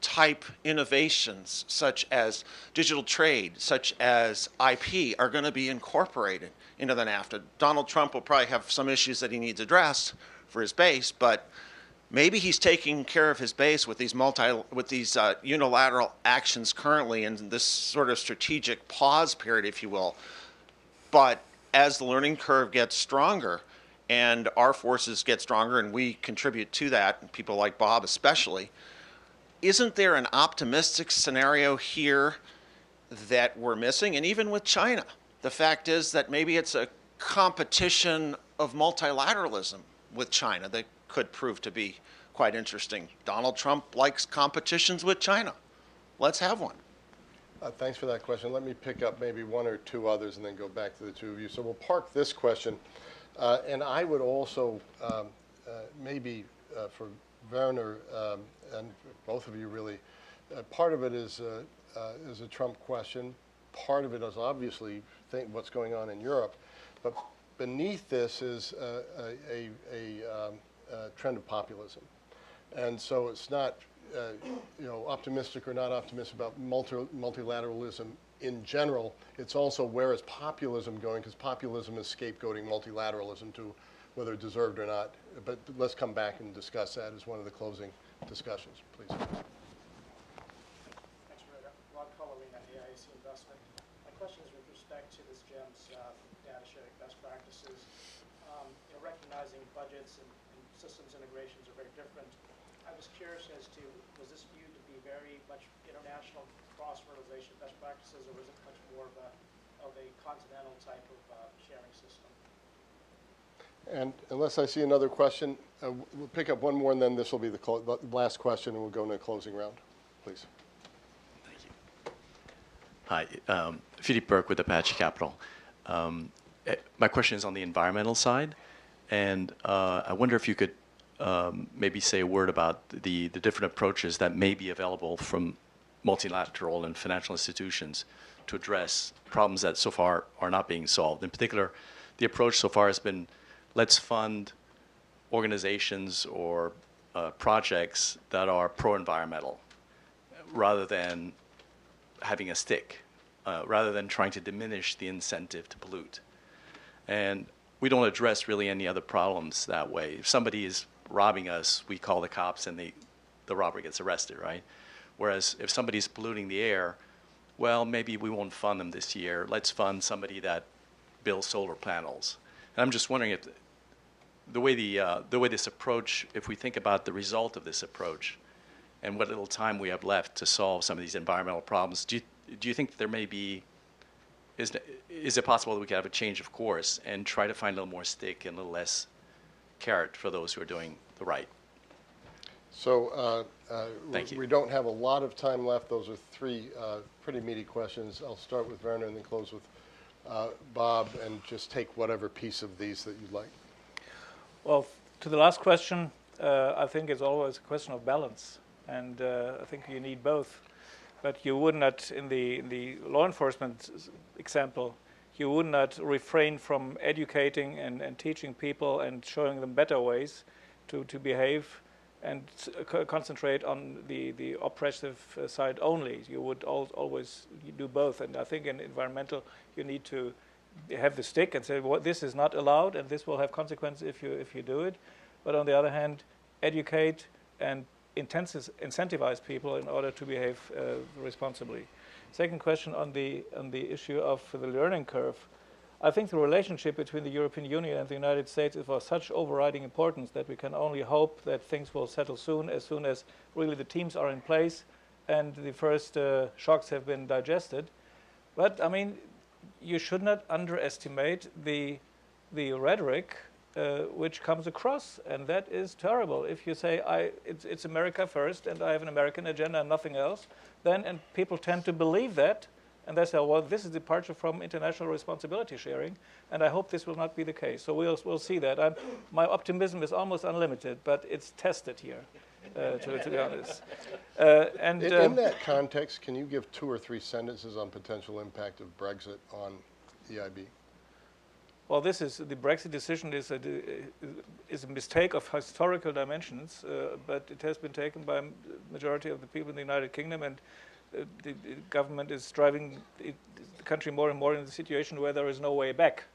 type innovations such as digital trade, such as IP, are going to be incorporated into the NAFTA. Donald Trump will probably have some issues that he needs addressed for his base, but maybe he's taking care of his base with these unilateral actions currently in this sort of strategic pause period, if you will. But as the learning curve gets stronger and our forces get stronger and we contribute to that, and people like Bob especially, isn't there an optimistic scenario here that we're missing? And even with China, the fact is that maybe it's a competition of multilateralism with China that could prove to be quite interesting. Donald Trump likes competitions with China. Let's have one.
Thanks for that question. Let me pick up maybe one or two others and then go back to the two of you. So we'll park this question. And I would also maybe for Werner and both of you really, part of it is a Trump question. Part of it is obviously what's going on in Europe. But beneath this is a trend of populism. And so it's not optimistic or not optimistic about multilateralism in general. It's also where is populism going, because populism is scapegoating multilateralism to whether deserved or not. But let's come back and discuss that as one of the closing discussions, please.
Thanks, Rhoda. Rod Collerina, AIC Investment. My question is with respect to this GEMS data sharing best practices. Recognizing budgets and systems integrations are very different. I was curious as to, was this viewed to be very much international cross-fertilization best practices, or was it much more of a continental type of sharing system?
And unless I see another question, we'll pick up one more, and then this will be the last question, and we'll go into a closing round, please.
Thank you. Hi, Philip Burke with Apache Capital. My question is on the environmental side, and I wonder if you could maybe say a word about the different approaches that may be available from multilateral and financial institutions to address problems that so far are not being solved. In particular, the approach so far has been, let's fund organizations or projects that are pro-environmental rather than having a stick, rather than trying to diminish the incentive to pollute. And we don't address really any other problems that way. If somebody is robbing us, we call the cops and the robber gets arrested, right? Whereas if somebody's polluting the air, well, maybe we won't fund them this year. Let's fund somebody that build solar panels. And I'm just wondering if the way this approach, if we think about the result of this approach and what little time we have left to solve some of these environmental problems, do you think that there may be, is it possible that we could have a change of course and try to find a little more stick and a little less carrot for those who are doing the right?
So
Thank you.
we don't have a lot of time left. Those are three pretty meaty questions. I'll start with Werner and then close with Bob, and just take whatever piece of these that you'd like.
Well, to the last question, I think it's always a question of balance, and I think you need both. But you would not, in the law enforcement example, you would not refrain from educating and teaching people and showing them better ways to behave, and concentrate on the oppressive side only. You would always do both. And I think in environmental, you need to have the stick and say, well, this is not allowed, and this will have consequences if you do it. But on the other hand, educate and incentivize people in order to behave responsibly. Second question on the issue of the learning curve. I think the relationship between the European Union and the United States is of such overriding importance that we can only hope that things will settle soon as really the teams are in place and the first shocks have been digested. But I mean, you should not underestimate the rhetoric which comes across, and that is terrible. If you say it's America first and I have an American agenda and nothing else, and people tend to believe that. And they say, well, this is departure from international responsibility sharing, and I hope this will not be the case. So we'll see that. My optimism is almost unlimited, but it's tested here, to be honest.
In that context, can you give 2 or 3 sentences on potential impact of Brexit on EIB?
Well, the Brexit decision is a mistake of historical dimensions, but it has been taken by a majority of the people in the United Kingdom, and the government is driving the country more and more into the situation where there is no way back.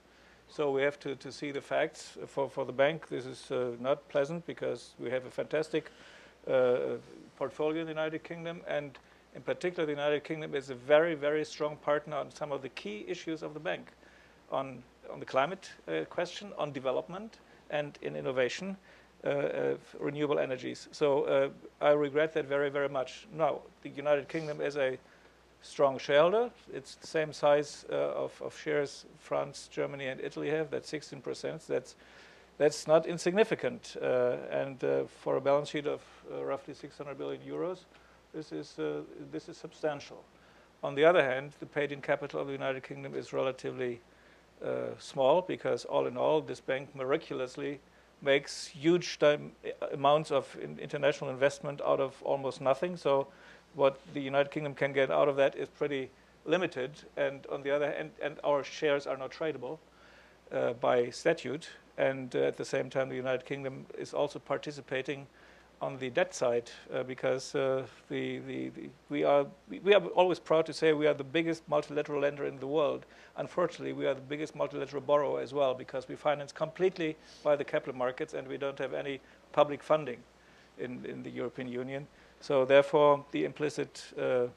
So we have to see the facts. For the bank, this is not pleasant because we have a fantastic portfolio in the United Kingdom, and in particular, the United Kingdom is a very, very strong partner on some of the key issues of the bank, on the climate question, on development, and in innovation. Renewable energies. So I regret that very, very much. Now, the United Kingdom is a strong shareholder. It's the same size of shares France, Germany, and Italy have. That's 16%. That's not insignificant. And for a balance sheet of roughly 600 billion euros, this is substantial. On the other hand, the paid-in capital of the United Kingdom is relatively small, because all in all, this bank miraculously makes huge amounts of international investment out of almost nothing. So what the United Kingdom can get out of that is pretty limited. And on the other hand, and our shares are not tradable by statute. And at the same time, the United Kingdom is also participating on the debt side because we are always proud to say we are the biggest multilateral lender in the world. Unfortunately, we are the biggest multilateral borrower as well, because we finance completely by the capital markets and we don't have any public funding in the European Union. So therefore, the implicit or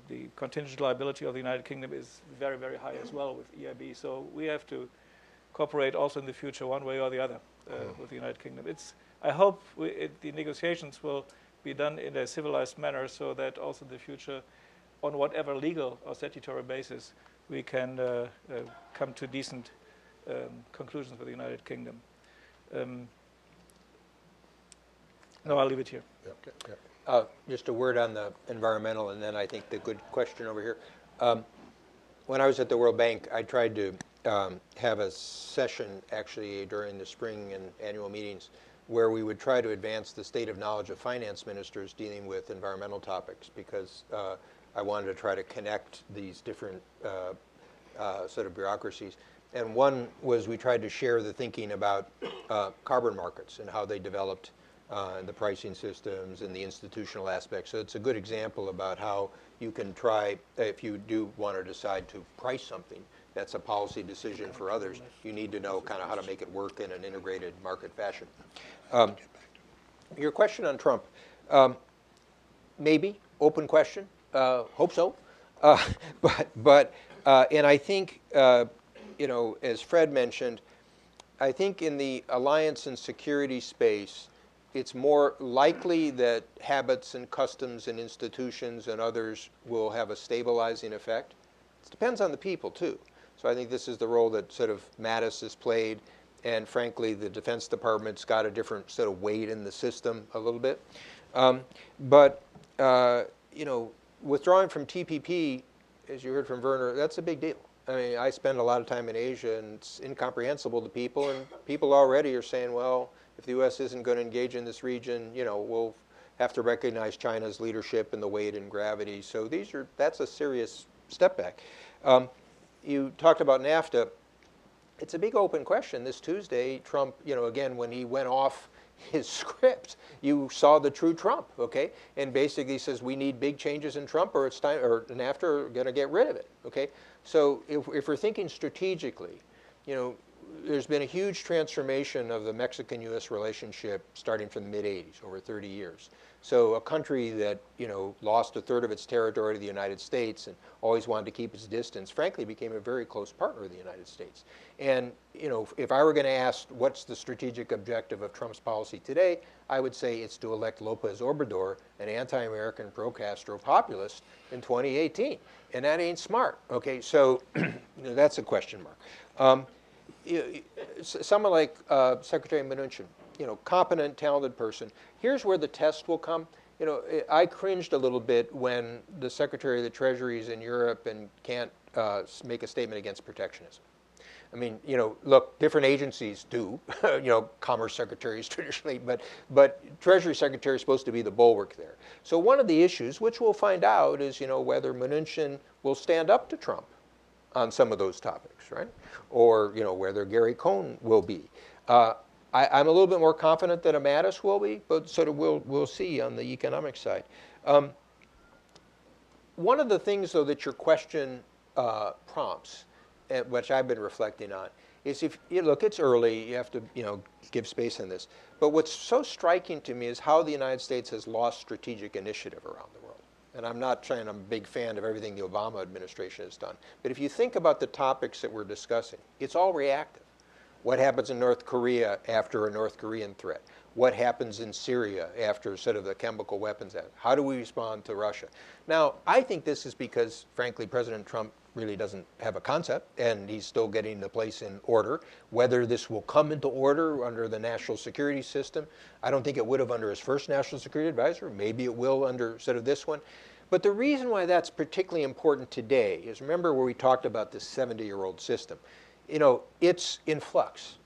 the contingent liability of the United Kingdom is very, very high as well with EIB. So we have to cooperate also in the future one way or the other with the United Kingdom. I hope the negotiations will be done in a civilized manner, so that also in the future, on whatever legal or statutory basis, we can come to decent conclusions with the United Kingdom. No, I'll leave it here.
Yeah, okay,
Just a word on the environmental, and then I think the good question over here. When I was at the World Bank, I tried to have a session actually during the spring and annual meetings where we would try to advance the state of knowledge of finance ministers dealing with environmental topics, because I wanted to try to connect these different sort of bureaucracies. And one was we tried to share the thinking about carbon markets and how they developed and the pricing systems and the institutional aspects. So it's a good example about how you can try, if you do want to decide to price something, that's a policy decision for others. You need to know kind of how to make it work in an integrated market fashion. Your question on Trump, maybe, open question, hope so. But And I think, as Fred mentioned, I think in the alliance and security space, it's more likely that habits and customs and institutions and others will have a stabilizing effect. It depends on the people, too. So I think this is the role that sort of Mattis has played. And frankly, the Defense Department's got a different sort of weight in the system a little bit. But withdrawing from TPP, as you heard from Werner, that's a big deal. I mean, I spend a lot of time in Asia, and it's incomprehensible to people. And people already are saying, well, if the U.S. isn't going to engage in this region, we'll have to recognize China's leadership and the weight and gravity. So that's a serious step back. You talked about NAFTA. It's a big open question. This Tuesday, Trump, again, when he went off his script, you saw the true Trump, okay? And basically says we need big changes in Trump, or it's time, or NAFTA are going to get rid of it, okay? So if we're thinking strategically, there's been a huge transformation of the Mexican-U.S. relationship starting from the mid-'80s, over 30 years. So a country that, lost a third of its territory to the United States and always wanted to keep its distance, frankly, became a very close partner of the United States. And, if I were going to ask what's the strategic objective of Trump's policy today, I would say it's to elect López Obrador, an anti-American, pro-Castro populist, in 2018. And that ain't smart, okay? So that's a question mark. Someone like Secretary Mnuchin, competent, talented person. Here's where the test will come. I cringed a little bit when the Secretary of the Treasury is in Europe and can't make a statement against protectionism. I mean, look, different agencies do, commerce secretaries traditionally, but Treasury Secretary is supposed to be the bulwark there. So one of the issues, which we'll find out, is, whether Mnuchin will stand up to Trump on some of those topics, right? Or, whether Gary Cohn will be. I'm a little bit more confident that a Mattis will be, but sort of we'll see on the economic side. One of the things, though, that your question prompts, which I've been reflecting on, is if you look, it's early, you have to give space on this. But what's so striking to me is how the United States has lost strategic initiative around the world. And I'm not saying I'm a big fan of everything the Obama administration has done. But if you think about the topics that we're discussing, it's all reactive. What happens in North Korea after a North Korean threat? What happens in Syria after sort of the chemical weapons? How do we respond to Russia? Now, I think this is because, frankly, President Trump really doesn't have a concept, and he's still getting the place in order. Whether this will come into order under the national security system, I don't think it would have under his first national security advisor. Maybe it will under sort of this one. But the reason why that's particularly important today is, remember where we talked about this 70-year-old system. It's in flux.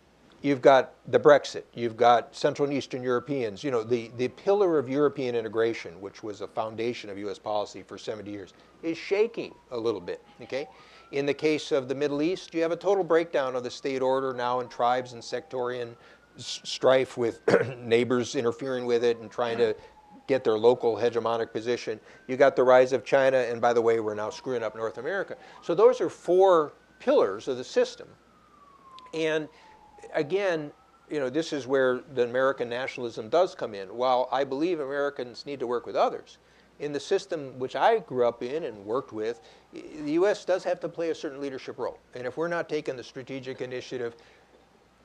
You've got the Brexit. You've got Central and Eastern Europeans. The pillar of European integration, which was a foundation of U.S. policy for 70 years, is shaking a little bit, okay? In the case of the Middle East, you have a total breakdown of the state order now in tribes and sectarian strife with neighbors interfering with it and trying to get their local hegemonic position. You got the rise of China, and by the way, we're now screwing up North America. So those are four pillars of the system. And again, this is where the American nationalism does come in. While I believe Americans need to work with others, in the system which I grew up in and worked with, the U.S. does have to play a certain leadership role. And if we're not taking the strategic initiative,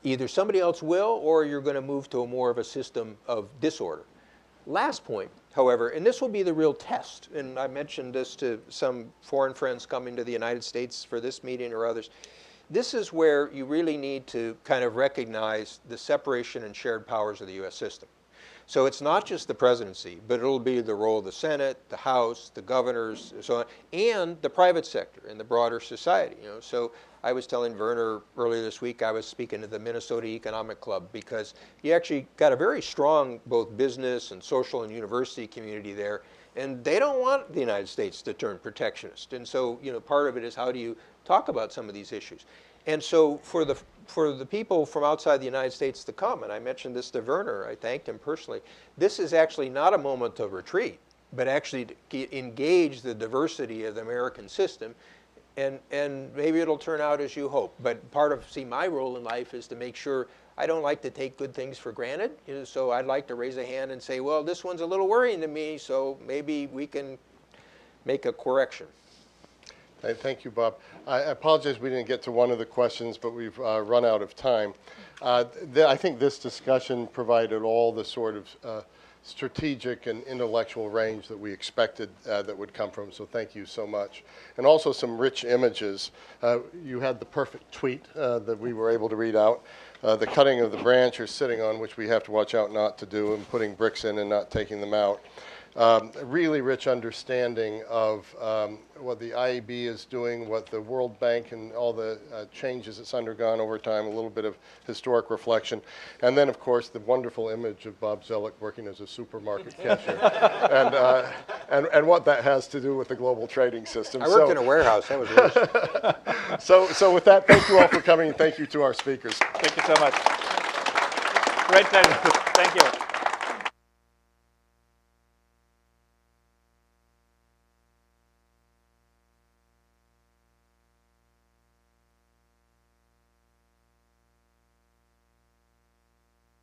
either somebody else will, or you're going to move to more of a system of disorder. Last point, however, and this will be the real test, and I mentioned this to some foreign friends coming to the United States for this meeting or others, this is where you really need to kind of recognize the separation and shared powers of the U.S. system. So it's not just the presidency, but it'll be the role of the Senate, the House, the governors, and so on, and the private sector and the broader society. So I was telling Werner earlier this week, I was speaking to the Minnesota Economic Club, because you actually got a very strong both business and social and university community there, and they don't want the United States to turn protectionist. And so part of it is, how do you talk about some of these issues? And so for the people from outside the United States to come, and I mentioned this to Werner, I thanked him personally, this is actually not a moment of retreat, but actually to engage the diversity of the American system, and maybe it'll turn out as you hope. But part of, my role in life is to make sure I don't like to take good things for granted. So I'd like to raise a hand and say, well, this one's a little worrying to me, so maybe we can make a correction.
Hey, thank you, Bob. I apologize we didn't get to one of the questions, but we've run out of time. I think this discussion provided all the sort of strategic and intellectual range that we expected that would come from, so thank you so much. And also some rich images. You had the perfect tweet that we were able to read out. The cutting of the branch you're sitting on, which we have to watch out not to do, and putting bricks in and not taking them out. A really rich understanding of what the IEB is doing, what the World Bank and all the changes it's undergone over time, a little bit of historic reflection. And then, of course, the wonderful image of Bob Zellick working as a supermarket cashier and what that has to do with the global trading system.
I worked in a warehouse. That was worse.
So with that, thank you all for coming, and thank you to our speakers.
Thank you so much. Great pleasure. Thank you.